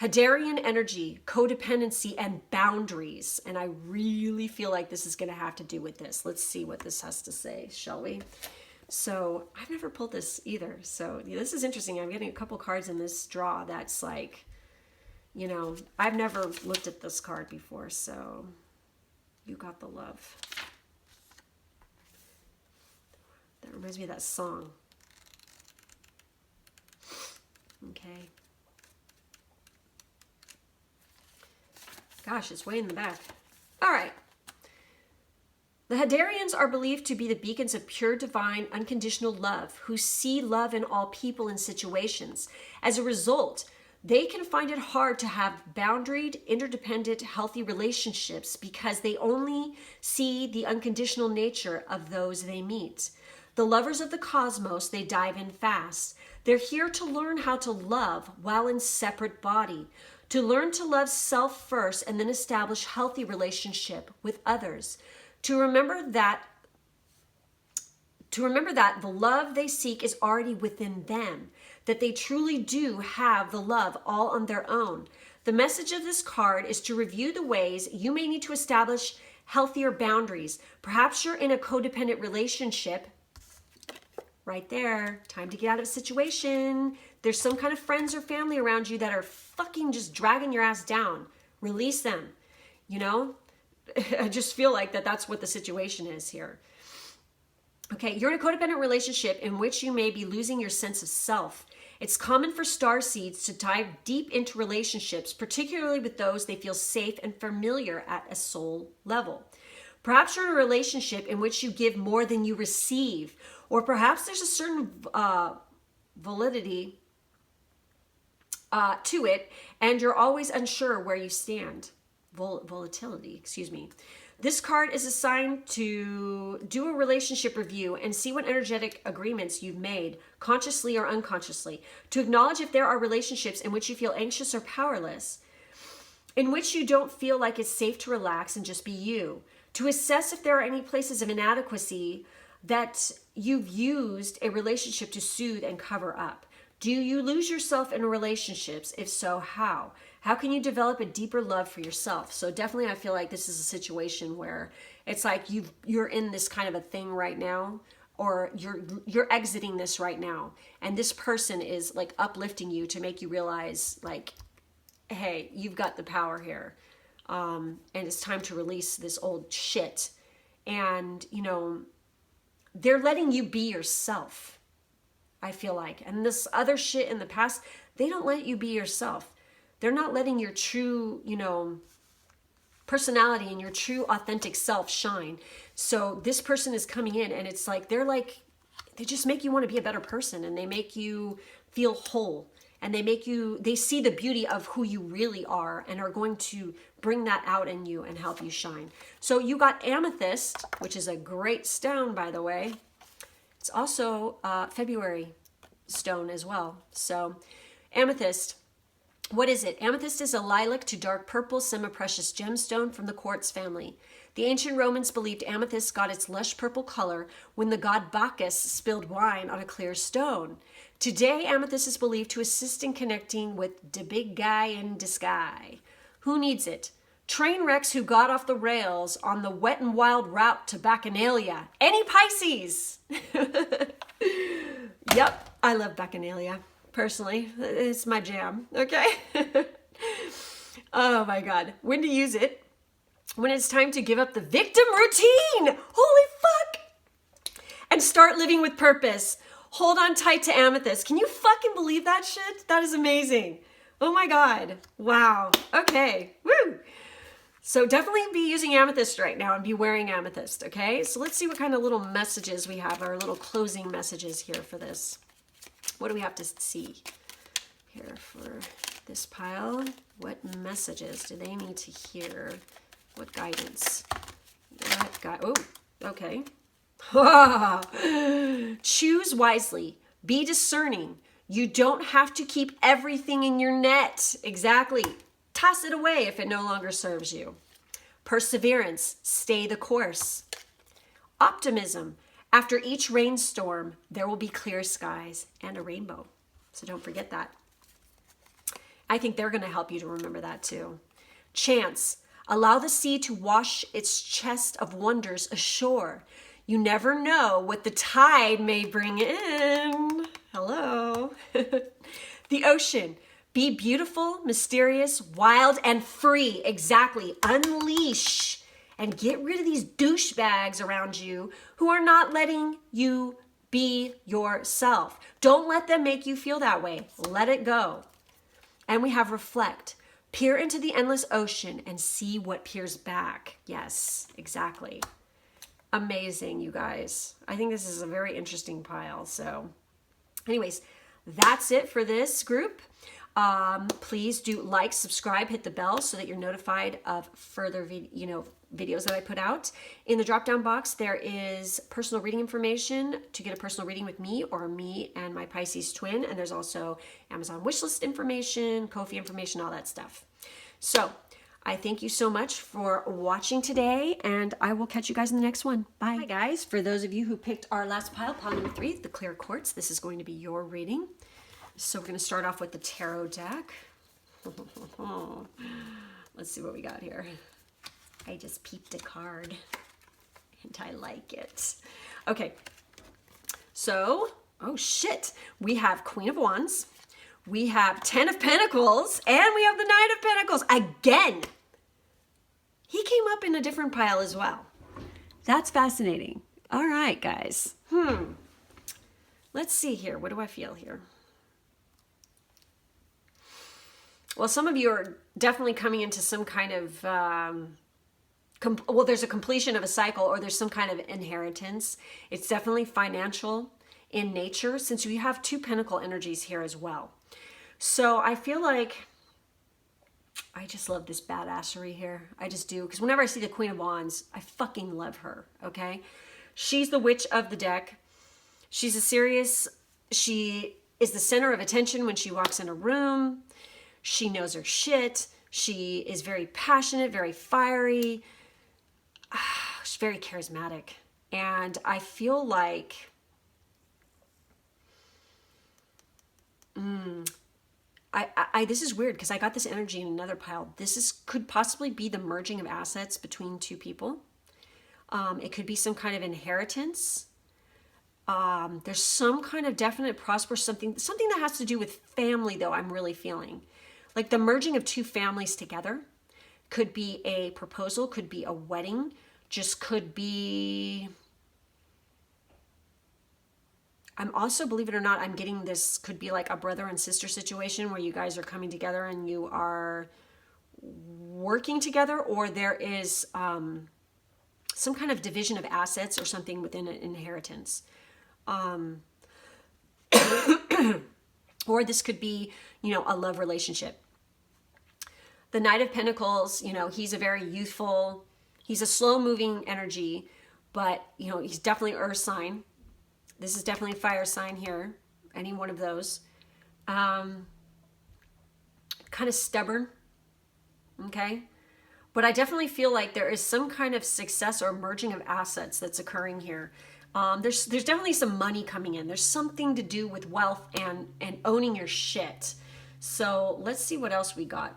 Hadarian energy, codependency, and boundaries. And I really feel like this is going to have to do with this. Let's see what this has to say, shall we? So I've never pulled this either. So this is interesting. I'm getting a couple cards in this draw that's like, you know, I've never looked at this card before. So you got the love. That reminds me of that song. Okay. Gosh, it's way in the back. All right. The Hadarians are believed to be the beacons of pure, divine, unconditional love, who see love in all people and situations. As a result, they can find it hard to have boundaried, interdependent, healthy relationships because they only see the unconditional nature of those they meet. The lovers of the cosmos, they dive in fast. They're here to learn how to love while in separate body, to learn to love self first and then establish healthy relationship with others. To remember that the love they seek is already within them, that they truly do have the love all on their own. The message of this card is to review the ways you may need to establish healthier boundaries. Perhaps you're in a codependent relationship. Right there, time to get out of a situation. There's some kind of friends or family around you that are fucking just dragging your ass down. Release them, you know? I just feel like that's what the situation is here. Okay, you're in a codependent relationship in which you may be losing your sense of self. It's common for starseeds to dive deep into relationships, particularly with those they feel safe and familiar at a soul level. Perhaps you're in a relationship in which you give more than you receive, or perhaps there's a certain validity to it, and you're always unsure where you stand. Volatility, excuse me. This card is assigned to do a relationship review and see what energetic agreements you've made, consciously or unconsciously, to acknowledge if there are relationships in which you feel anxious or powerless, in which you don't feel like it's safe to relax and just be you, to assess if there are any places of inadequacy that you've used a relationship to soothe and cover up. Do you lose yourself in relationships? If so, how? How can you develop a deeper love for yourself? So definitely I feel like this is a situation where it's like you're in this kind of a thing right now, or you're exiting this right now, and this person is like uplifting you to make you realize like, hey, you've got the power here, and it's time to release this old shit. And you know, they're letting you be yourself, I feel like. And this other shit in the past, they don't let you be yourself. They're not letting your true, you know, personality and your true authentic self shine. So this person is coming in and it's like, they just make you want to be a better person, and they make you feel whole, and they see the beauty of who you really are and are going to bring that out in you and help you shine. So you got amethyst, which is a great stone, by the way. It's also February stone as well. So amethyst, what is it? Amethyst is a lilac to dark purple semi-precious gemstone from the quartz family. The ancient Romans believed amethyst got its lush purple color when the god Bacchus spilled wine on a clear stone. Today, amethyst is believed to assist in connecting with the big guy in the sky. Who needs it? Train wrecks who got off the rails on the wet and wild route to Bacchanalia. Any Pisces? Yep, I love Bacchanalia. Personally, it's my jam, okay? Oh my God. When to use it? When it's time to give up the victim routine. Holy fuck. And start living with purpose. Hold on tight to amethyst. Can you fucking believe that shit? That is amazing. Oh my God. Wow. Okay. Woo. So definitely be using amethyst right now and be wearing amethyst, okay? So let's see what kind of little messages we have, our little closing messages here for this. What do we have to see here for this pile? What messages do they need to hear? What guidance? Oh, okay. Choose wisely. Be discerning. You don't have to keep everything in your net. Exactly. Toss it away if it no longer serves you. Perseverance. Stay the course. Optimism. After each rainstorm, there will be clear skies and a rainbow. So don't forget that. I think they're going to help you to remember that too. Chance. Allow the sea to wash its chest of wonders ashore. You never know what the tide may bring in. Hello. The ocean. Be beautiful, mysterious, wild, and free. Exactly. Unleash and get rid of these douchebags around you who are not letting you be yourself. Don't let them make you feel that way. Let it go. And we have reflect. Peer into the endless ocean and see what peers back. Yes, exactly. Amazing, you guys. I think this is a very interesting pile. So anyways, that's it for this group. Please do like, subscribe, hit the bell so that you're notified of further videos that I put out. In the drop-down box, there is personal reading information to get a personal reading with me or me and my Pisces-Twin. And there's also Amazon wishlist information, Ko-fi information, all that stuff. So I thank you so much for watching today, and I will catch you guys in the next one. Bye. Hi guys, for those of you who picked our last pile number 3, the clear quartz, this is going to be your reading. So we're going to start off with the tarot deck. Let's see what we got here. I just peeped a card and I like it. Okay, so, oh shit. We have Queen of Wands, we have 10 of Pentacles, and we have the Knight of Pentacles again. He came up in a different pile as well. That's fascinating. All right, guys. Let's see here. What do I feel here? Well, some of you are definitely coming into some kind of, well, there's a completion of a cycle, or there's some kind of inheritance. It's definitely financial in nature, since you have 2 Pentacle energies here as well. So I feel like I just love this badassery here. I just do, because whenever I see the Queen of Wands, I fucking love her, okay? She's the witch of the deck. She is the center of attention when she walks in a room. She knows her shit. She is very passionate, very fiery. She's very charismatic. And I feel like this is weird because I got this energy in another pile. Could possibly be the merging of assets between 2 people. It could be some kind of inheritance. There's some kind of definite prosperous something that has to do with family, though, I'm really feeling. Like the merging of 2 families together. Could be a proposal, could be a wedding, just could be... I'm also, believe it or not, I'm getting this, could be like a brother and sister situation where you guys are coming together and you are working together, or there is some kind of division of assets or something within an inheritance. Or this could be, a love relationship. The Knight of Pentacles, he's a very youthful, he's a slow-moving energy, but, he's definitely earth sign. This is definitely a fire sign here, any one of those. Kind of stubborn, okay? But I definitely feel like there is some kind of success or merging of assets that's occurring here. There's definitely some money coming in. There's something to do with wealth and owning your shit. So let's see what else we got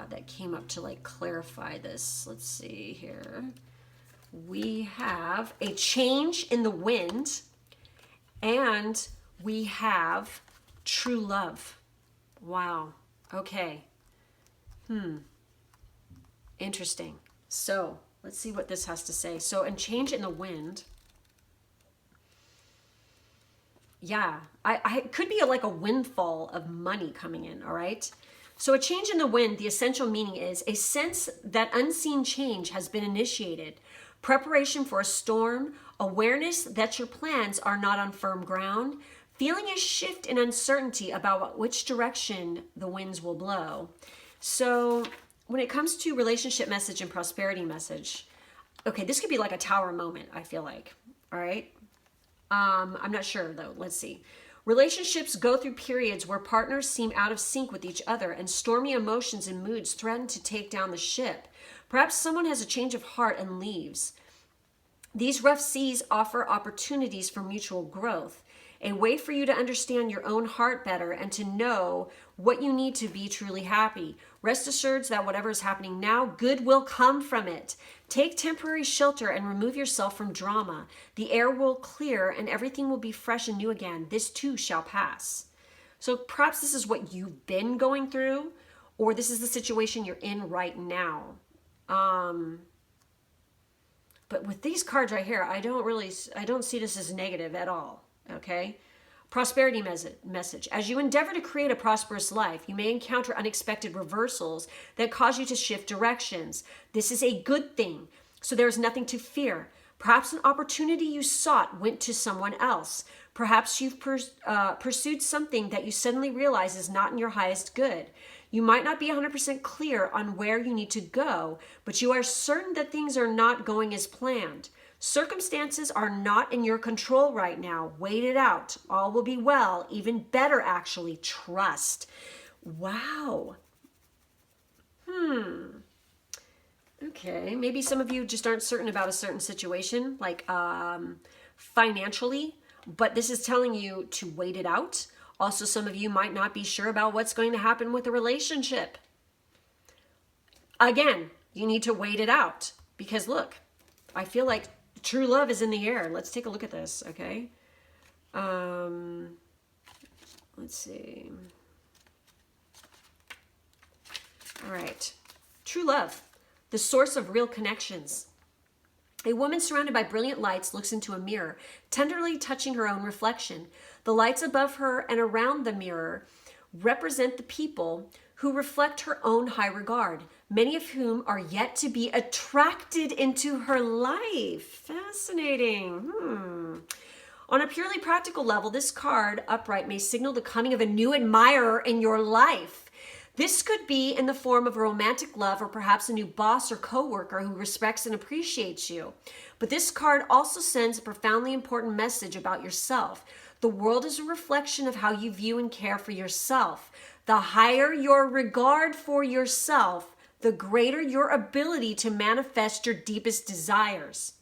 that came up to like clarify this. Let's see here. We have a change in the wind, and we have true love. Wow. Okay. Interesting. So let's see what this has to say. So, and change in the wind. Yeah, I could be like a windfall of money coming in, all right? So a change in the wind, the essential meaning is a sense that unseen change has been initiated, preparation for a storm, awareness that your plans are not on firm ground, feeling a shift in uncertainty about which direction the winds will blow. So when it comes to relationship message and prosperity message, okay, this could be like a tower moment, I feel like, all right? I'm not sure though. Let's see. Relationships go through periods where partners seem out of sync with each other, and stormy emotions and moods threaten to take down the ship. Perhaps someone has a change of heart and leaves. These rough seas offer opportunities for mutual growth, a way for you to understand your own heart better and to know what you need to be truly happy. Rest assured that whatever is happening now, good will come from it. Take temporary shelter and remove yourself from drama. The air will clear and everything will be fresh and new again. This too shall pass. So perhaps this is what you've been going through, or this is the situation you're in right now. But with these cards right here, I don't see this as negative at all, okay? Prosperity message. As you endeavor to create a prosperous life, you may encounter unexpected reversals that cause you to shift directions. This is a good thing, so there is nothing to fear. Perhaps an opportunity you sought went to someone else. Perhaps you've pursued something that you suddenly realize is not in your highest good. You might not be 100% clear on where you need to go, but you are certain that things are not going as planned. Circumstances are not in your control right now. Wait it out. All will be well. Even better, actually. Trust. Wow. Okay. Maybe some of you just aren't certain about a certain situation, like financially, but this is telling you to wait it out. Also, some of you might not be sure about what's going to happen with a relationship. Again, you need to wait it out because look, I feel like true love is in the air. Let's take a look at this, okay? Let's see. All right. True love, the source of real connections. A woman surrounded by brilliant lights looks into a mirror, tenderly touching her own reflection. The lights above her and around the mirror represent the people who reflect her own high regard, many of whom are yet to be attracted into her life. Fascinating. On a purely practical level, this card upright may signal the coming of a new admirer in your life. This could be in the form of a romantic love or perhaps a new boss or coworker who respects and appreciates you. But this card also sends a profoundly important message about yourself. The world is a reflection of how you view and care for yourself. The higher your regard for yourself, the greater your ability to manifest your deepest desires.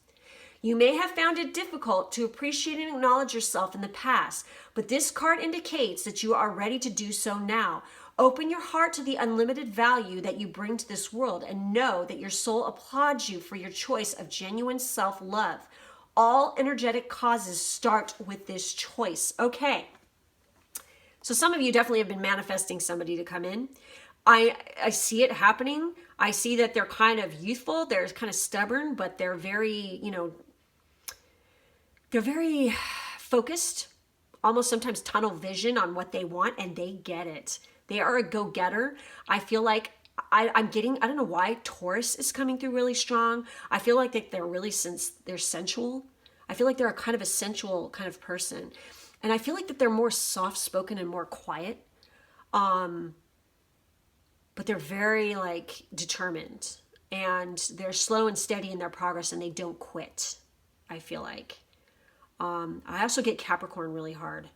You may have found it difficult to appreciate and acknowledge yourself in the past, but this card indicates that you are ready to do so now. Open your heart to the unlimited value that you bring to this world and know that your soul applauds you for your choice of genuine self-love. All energetic causes start with this choice. Okay. So some of you definitely have been manifesting somebody to come in. I see it happening. I see that they're kind of youthful. They're kind of stubborn, but they're very, they're very focused, almost sometimes tunnel vision on what they want, and they get it. They are a go-getter. I feel like I'm getting, I don't know why Taurus is coming through really strong. I feel like they're really, they're sensual. I feel like they're a kind of a sensual kind of person. And I feel like that they're more soft-spoken and more quiet. But they're very determined. And they're slow and steady in their progress and they don't quit, I feel like. I also get Capricorn really hard.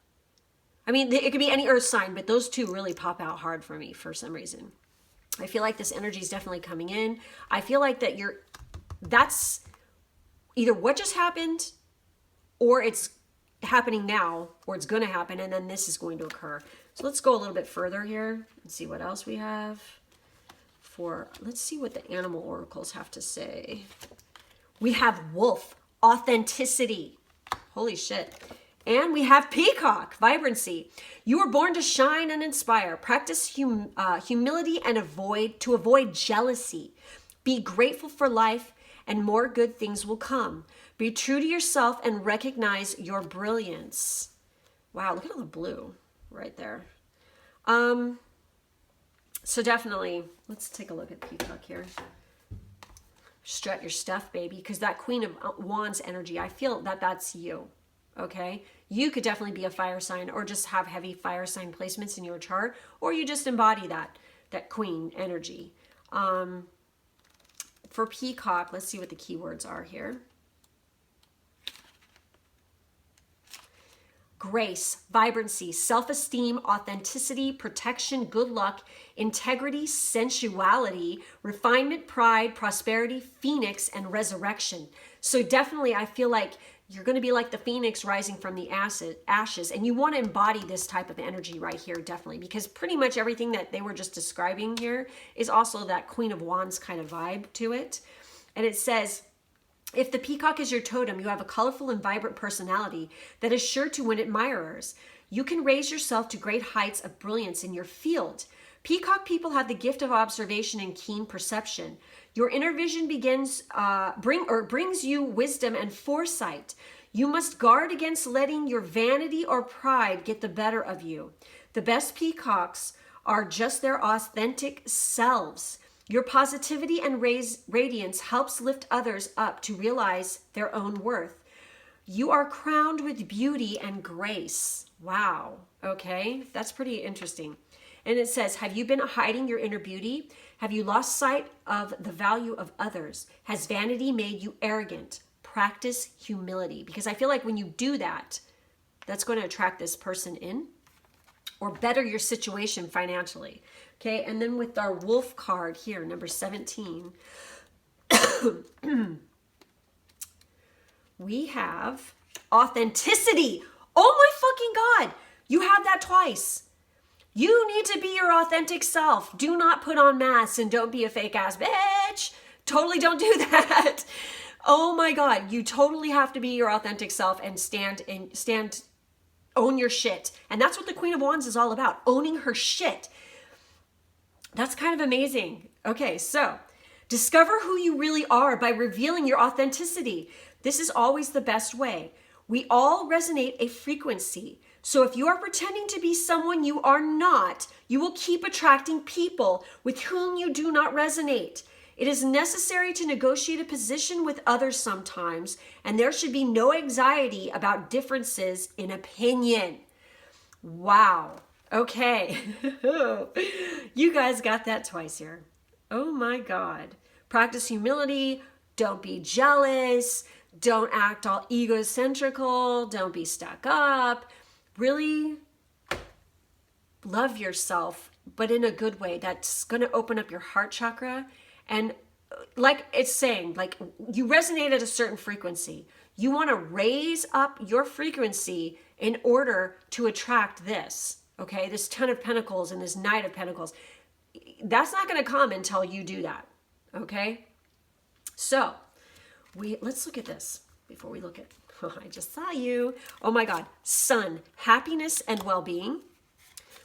I mean, it could be any earth sign, but those two really pop out hard for me for some reason. I feel like this energy is definitely coming in. I feel like that that's either what just happened or it's happening now or it's going to happen and then this is going to occur. So let's go a little bit further here and see what else we have let's see what the animal oracles have to say. We have wolf, authenticity. Holy shit. And we have peacock, vibrancy. You were born to shine and inspire. Practice humility and avoid jealousy. Be grateful for life and more good things will come. Be true to yourself and recognize your brilliance. Wow, look at all the blue right there. So definitely, let's take a look at peacock here. Strut your stuff, baby, because that Queen of Wands energy, I feel that that's you. Okay, you could definitely be a fire sign or just have heavy fire sign placements in your chart, or you just embody that queen energy. For peacock, let's see what the keywords are here. Grace, vibrancy, self-esteem, authenticity, protection, good luck, integrity, sensuality, refinement, pride, prosperity, phoenix, and resurrection. So definitely I feel like You're going to be like the phoenix rising from the ashes. And you want to embody this type of energy right here, definitely, because pretty much everything that they were just describing here is also that Queen of Wands kind of vibe to it. And it says, if the peacock is your totem, you have a colorful and vibrant personality that is sure to win admirers. You can raise yourself to great heights of brilliance in your field. Peacock people have the gift of observation and keen perception. Your inner vision brings you wisdom and foresight. You must guard against letting your vanity or pride get the better of you. The best peacocks are just their authentic selves. Your positivity and radiance helps lift others up to realize their own worth. You are crowned with beauty and grace. Wow. Okay, that's pretty interesting. And it says, have you been hiding your inner beauty? Have you lost sight of the value of others? Has vanity made you arrogant? Practice humility. Because I feel like when you do that, that's going to attract this person in or better your situation financially. Okay, and then with our wolf card here, number 17, we have authenticity. Oh my fucking God, you have that twice. You need to be your authentic self. Do not put on masks and don't be a fake ass bitch. Totally don't do that. Oh my God, you totally have to be your authentic self and own your shit. And that's what the Queen of Wands is all about, owning her shit. That's kind of amazing. Okay, so discover who you really are by revealing your authenticity. This is always the best way. We all resonate a frequency. So if you are pretending to be someone you are not, you will keep attracting people with whom you do not resonate. It is necessary to negotiate a position with others sometimes, and there should be no anxiety about differences in opinion. Wow. Okay. You guys got that twice here. Oh my God. Practice humility. Don't be jealous. Don't act all egocentrical. Don't be stuck up. Really love yourself, but in a good way. That's going to open up your heart chakra. And like it's saying, like you resonate at a certain frequency. You want to raise up your frequency in order to attract this. Okay, this Ten of Pentacles and this Knight of Pentacles. That's not going to come until you do that. Okay, so let's look at this before we look at. Oh, I just saw you. Oh my God. Sun, happiness and well-being.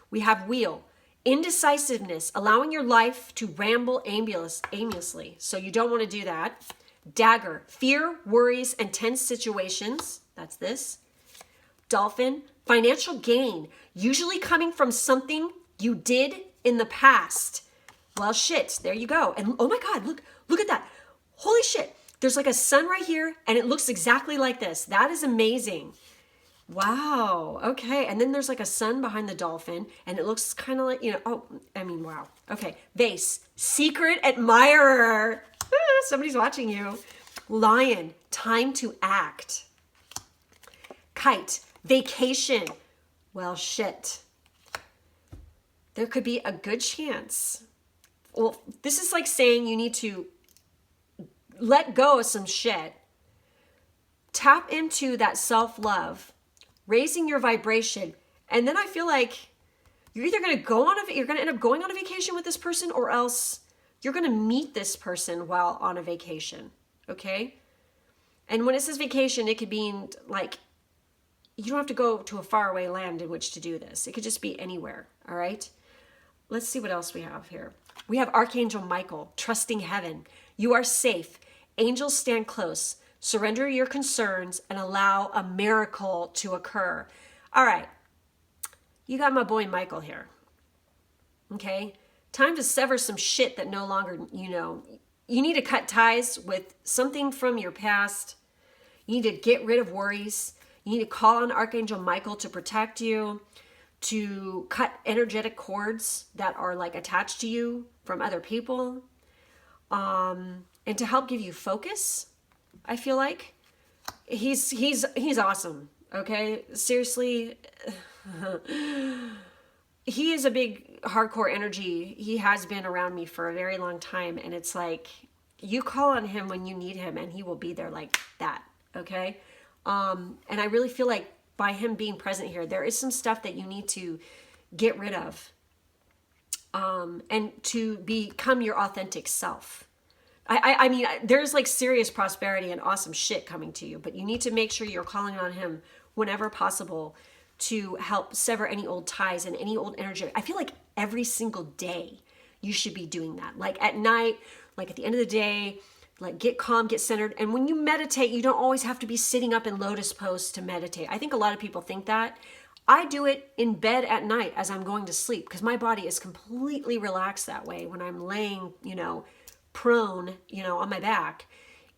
We have Wheel, indecisiveness, allowing your life to ramble aimlessly. So you don't want to do that. Dagger, fear, worries, and tense situations. That's this. Dolphin, financial gain, usually coming from something you did in the past. Well, shit, there you go. And oh my God, look at that. Holy shit. There's like a sun right here and it looks exactly like this. That is amazing. Wow. Okay. And then there's like a sun behind the dolphin and it looks kind of like, wow. Okay. Vase, secret admirer. Somebody's watching you. Lion, time to act. Kite, vacation. Well, shit. There could be a good chance. Well, this is like saying you need to let go of some shit. Tap into that self-love, raising your vibration. And then I feel like you're either going to you're going to end up going on a vacation with this person, or else you're going to meet this person while on a vacation. Okay. And when it says vacation, it could mean like, you don't have to go to a faraway land in which to do this. It could just be anywhere. All right. Let's see what else we have here. We have Archangel Michael, trusting heaven. You are safe. Angels stand close. Surrender your concerns and allow a miracle to occur. All right. You got my boy Michael here. Okay. Time to sever some shit that no longer, you need to cut ties with something from your past. You need to get rid of worries. You need to call on Archangel Michael to protect you, to cut energetic cords that are like attached to you from other people, and to help give you focus. I feel like he's awesome. Okay, seriously, he is a big hardcore energy. He has been around me for a very long time, and it's like you call on him when you need him, and he will be there like that. Okay, And I really feel like by him being present here, there is some stuff that you need to get rid of, and to become your authentic self. I mean, there's like serious prosperity and awesome shit coming to you, but you need to make sure you're calling on him whenever possible to help sever any old ties and any old energy. I feel like every single day you should be doing that. Like at night, like at the end of the day, like get calm, get centered. And when you meditate, you don't always have to be sitting up in lotus pose to meditate. I think a lot of people think that. I do it in bed at night as I'm going to sleep because my body is completely relaxed that way when I'm laying, prone, on my back.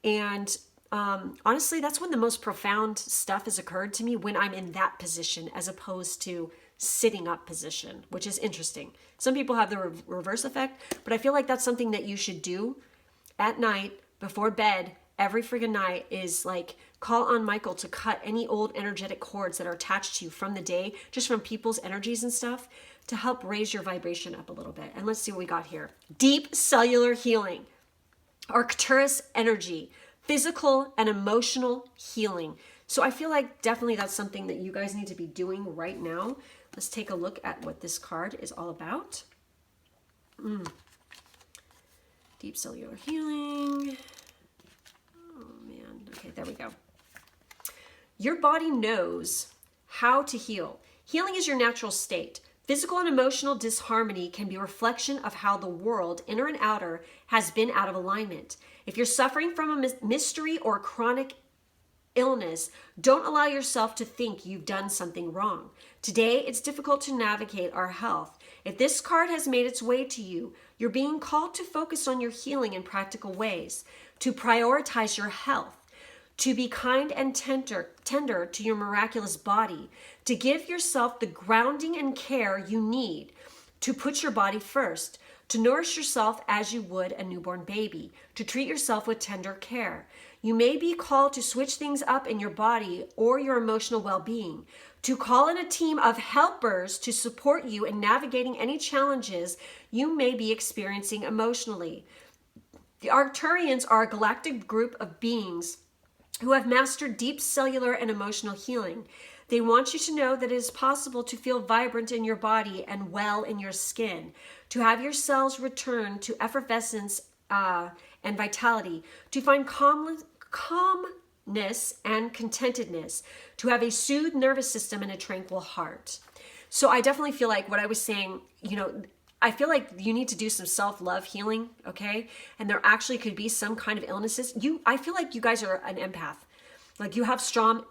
And honestly, that's when the most profound stuff has occurred to me, when I'm in that position as opposed to sitting up position, which is interesting. Some people have the reverse effect, but I feel like that's something that you should do at night before bed every friggin' night, is like call on Michael to cut any old energetic cords that are attached to you from the day, just from people's energies and stuff, to help raise your vibration up a little bit. And let's see what we got here. Deep cellular healing, Arcturus energy, physical and emotional healing. So I feel like definitely that's something that you guys need to be doing right now. Let's take a look at what this card is all about. Deep cellular healing. Oh man, okay, there we go. Your body knows how to heal. Healing is your natural state. Physical and emotional disharmony can be a reflection of how the world, inner and outer, has been out of alignment. If you're suffering from a mystery or chronic illness, don't allow yourself to think you've done something wrong. Today, it's difficult to navigate our health. If this card has made its way to you, you're being called to focus on your healing in practical ways, to prioritize your health, to be kind and tender to your miraculous body, to give yourself the grounding and care you need, to put your body first, to nourish yourself as you would a newborn baby, to treat yourself with tender care. You may be called to switch things up in your body or your emotional well-being, to call in a team of helpers to support you in navigating any challenges you may be experiencing emotionally. The Arcturians are a galactic group of beings who have mastered deep cellular and emotional healing. They want you to know that it is possible to feel vibrant in your body and well in your skin, to have your cells return to effervescence and vitality, to find calmness and contentedness, to have a soothed nervous system and a tranquil heart. So I definitely feel like what I was saying, I feel like you need to do some self-love healing, okay? And there actually could be some kind of illnesses. I feel like you guys are an empath. Like you have strong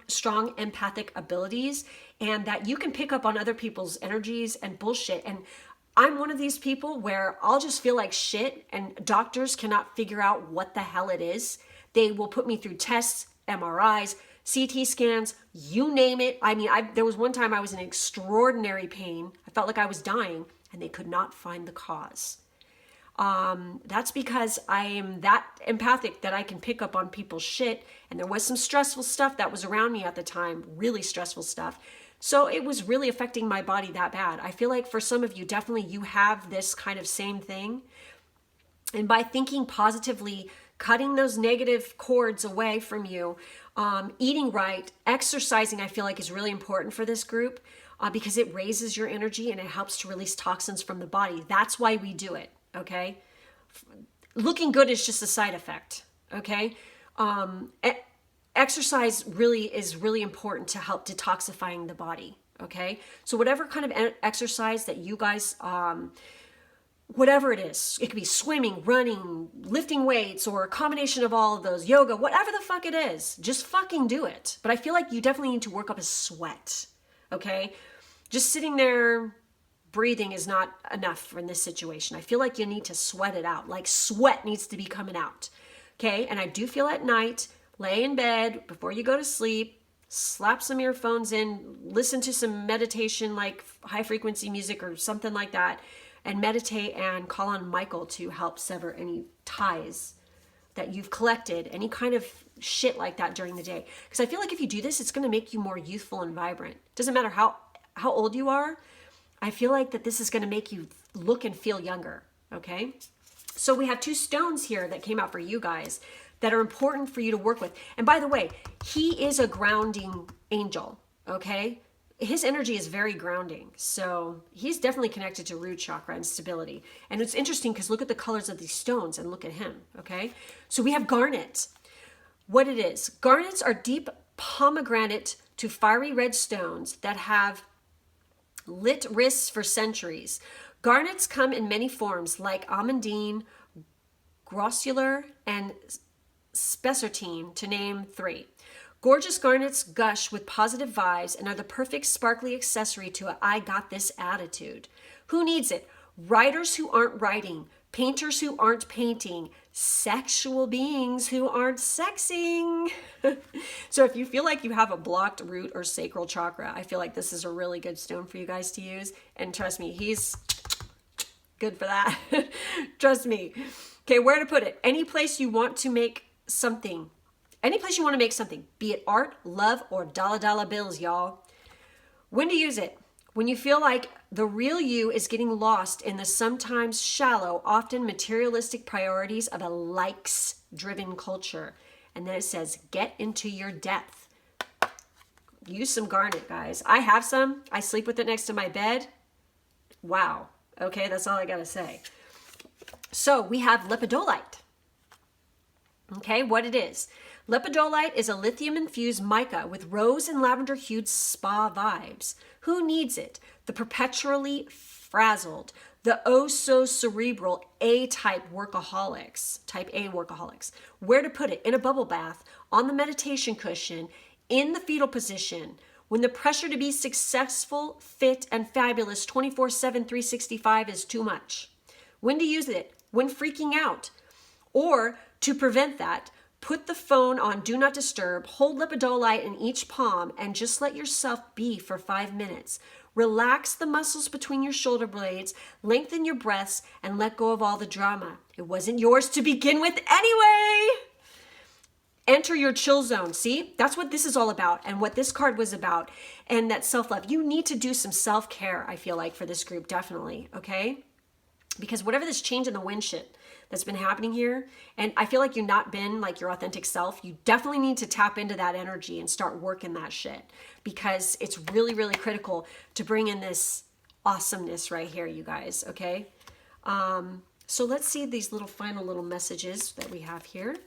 empathic abilities, and that you can pick up on other people's energies and bullshit. And I'm one of these people where I'll just feel like shit and doctors cannot figure out what the hell it is. They will put me through tests, MRIs, CT scans, you name it. I mean, there was one time I was in extraordinary pain. I felt like I was dying, and they could not find the cause. That's because I am that empathic that I can pick up on people's shit. And there was some stressful stuff that was around me at the time, really stressful stuff. So it was really affecting my body that bad. I feel like for some of you, definitely you have this kind of same thing. And by thinking positively, cutting those negative cords away from you, eating right, exercising, I feel like is really important for this group because it raises your energy and it helps to release toxins from the body. That's why we do it. Okay. Looking good is just a side effect. Okay. Exercise is really important to help detoxifying the body. Okay. So whatever kind of exercise that you guys, whatever it is, it could be swimming, running, lifting weights, or a combination of all of those, yoga, whatever the fuck it is, just fucking do it. But I feel like you definitely need to work up a sweat. Okay. Just sitting there breathing is not enough in this situation. I feel like you need to sweat it out. Like sweat needs to be coming out. Okay. And I do feel at night, lay in bed before you go to sleep, slap some earphones in, listen to some meditation, like high frequency music or something like that, and meditate and call on Michael to help sever any ties that you've collected, any kind of shit like that during the day. Because I feel like if you do this, it's going to make you more youthful and vibrant. Doesn't matter how old you are. I feel like that this is going to make you look and feel younger. Okay. So we have 2 stones here that came out for you guys that are important for you to work with. And by the way, he is a grounding angel, okay? His energy is very grounding. So he's definitely connected to root chakra and stability. And it's interesting because look at the colors of these stones and look at him, okay? So we have garnet. What it is, garnets are deep pomegranate to fiery red stones that have lit wrists for centuries. Garnets come in many forms like almandine, grossular, and spessartine, to name 3. Gorgeous garnets gush with positive vibes and are the perfect sparkly accessory to a I got this attitude. Who needs it? Writers who aren't writing, painters who aren't painting, sexual beings who aren't sexing. So if you feel like you have a blocked root or sacral chakra, I feel like this is a really good stone for you guys to use. And trust me, he's good for that. Trust me. Okay, where to put it? Any place you want to make something. Any place you want to make something. Be it art, love, or dollar bills, y'all. When to use it? When you feel like the real you is getting lost in the sometimes shallow, often materialistic priorities of a likes-driven culture. And then it says, get into your depth. Use some garnet, guys. I have some. I sleep with it next to my bed. Wow. Okay, that's all I gotta say. So we have lepidolite. Okay, what it is. Lepidolite is a lithium-infused mica with rose and lavender-hued spa vibes. Who needs it? The perpetually frazzled, the oh-so-cerebral A-type workaholics, type A workaholics. Where to put it? In a bubble bath, on the meditation cushion, in the fetal position, when the pressure to be successful, fit, and fabulous 24/7, 365 is too much. When to use it? When freaking out. Or, to prevent that, put the phone on Do Not Disturb, hold lepidolite in each palm, and just let yourself be for 5 minutes. Relax the muscles between your shoulder blades, lengthen your breaths, and let go of all the drama. It wasn't yours to begin with anyway. Enter your chill zone. See, that's what this is all about and what this card was about. And that self-love. You need to do some self-care, I feel like, for this group, definitely, okay? Because whatever this change in the wind shit that's been happening here, and I feel like you've not been like your authentic self, you definitely need to tap into that energy and start working that shit, because it's really, really critical to bring in this awesomeness right here, you guys, okay? So let's see these final little messages that we have here.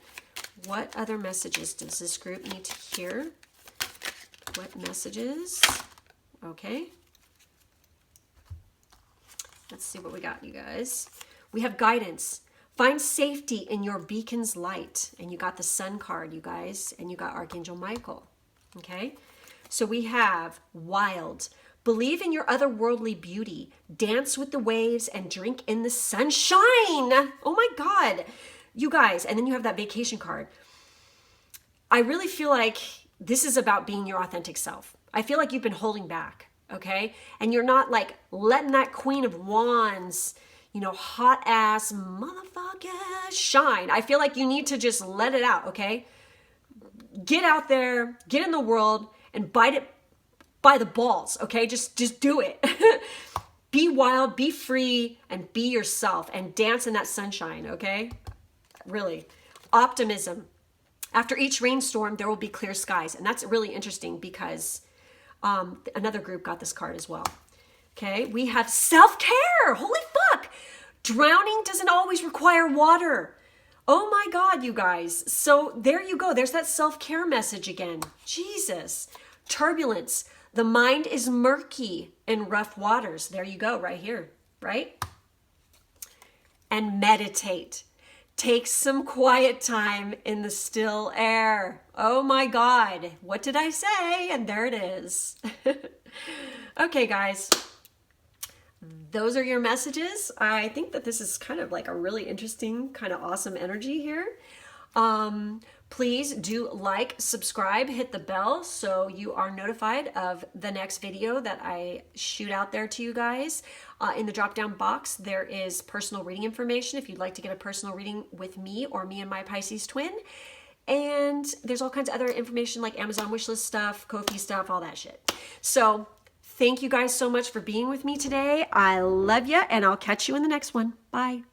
What other messages does this group need to hear? What messages? Okay. Let's see what we got, you guys. We have guidance. Find safety in your beacon's light. And you got the Sun card, you guys. And you got Archangel Michael. Okay? So we have wild. Believe in your otherworldly beauty. Dance with the waves and drink in the sunshine. Oh my God. You guys. And then you have that vacation card. I really feel like this is about being your authentic self. I feel like you've been holding back. Okay? And you're not like letting that Queen of Wands, you know, hot ass motherfucker shine. I feel like you need to just let it out, okay? Get out there, get in the world, and bite it by the balls, okay? Just do it. Be wild, be free, and be yourself, and dance in that sunshine, okay? Really. Optimism. After each rainstorm, there will be clear skies. And that's really interesting because another group got this card as well. Okay, we have self-care. Holy fuck. Drowning doesn't always require water. Oh my God, you guys. So there you go. There's that self-care message again. Jesus. Turbulence. The mind is murky in rough waters. There you go, right here, right? And meditate. Take some quiet time in the still air. Oh my God. What did I say? And there it is. Okay, guys. Those are your messages. I think that this is kind of like a really interesting, kind of awesome energy here. Please do like, subscribe, hit the bell so you are notified of the next video that I shoot out there to you guys. In the drop-down box, there is personal reading information if you'd like to get a personal reading with me or me and my Pisces-Twin. And there's all kinds of other information like Amazon wishlist stuff, Ko-fi stuff, all that shit. So thank you guys so much for being with me today. I love you, and I'll catch you in the next one. Bye.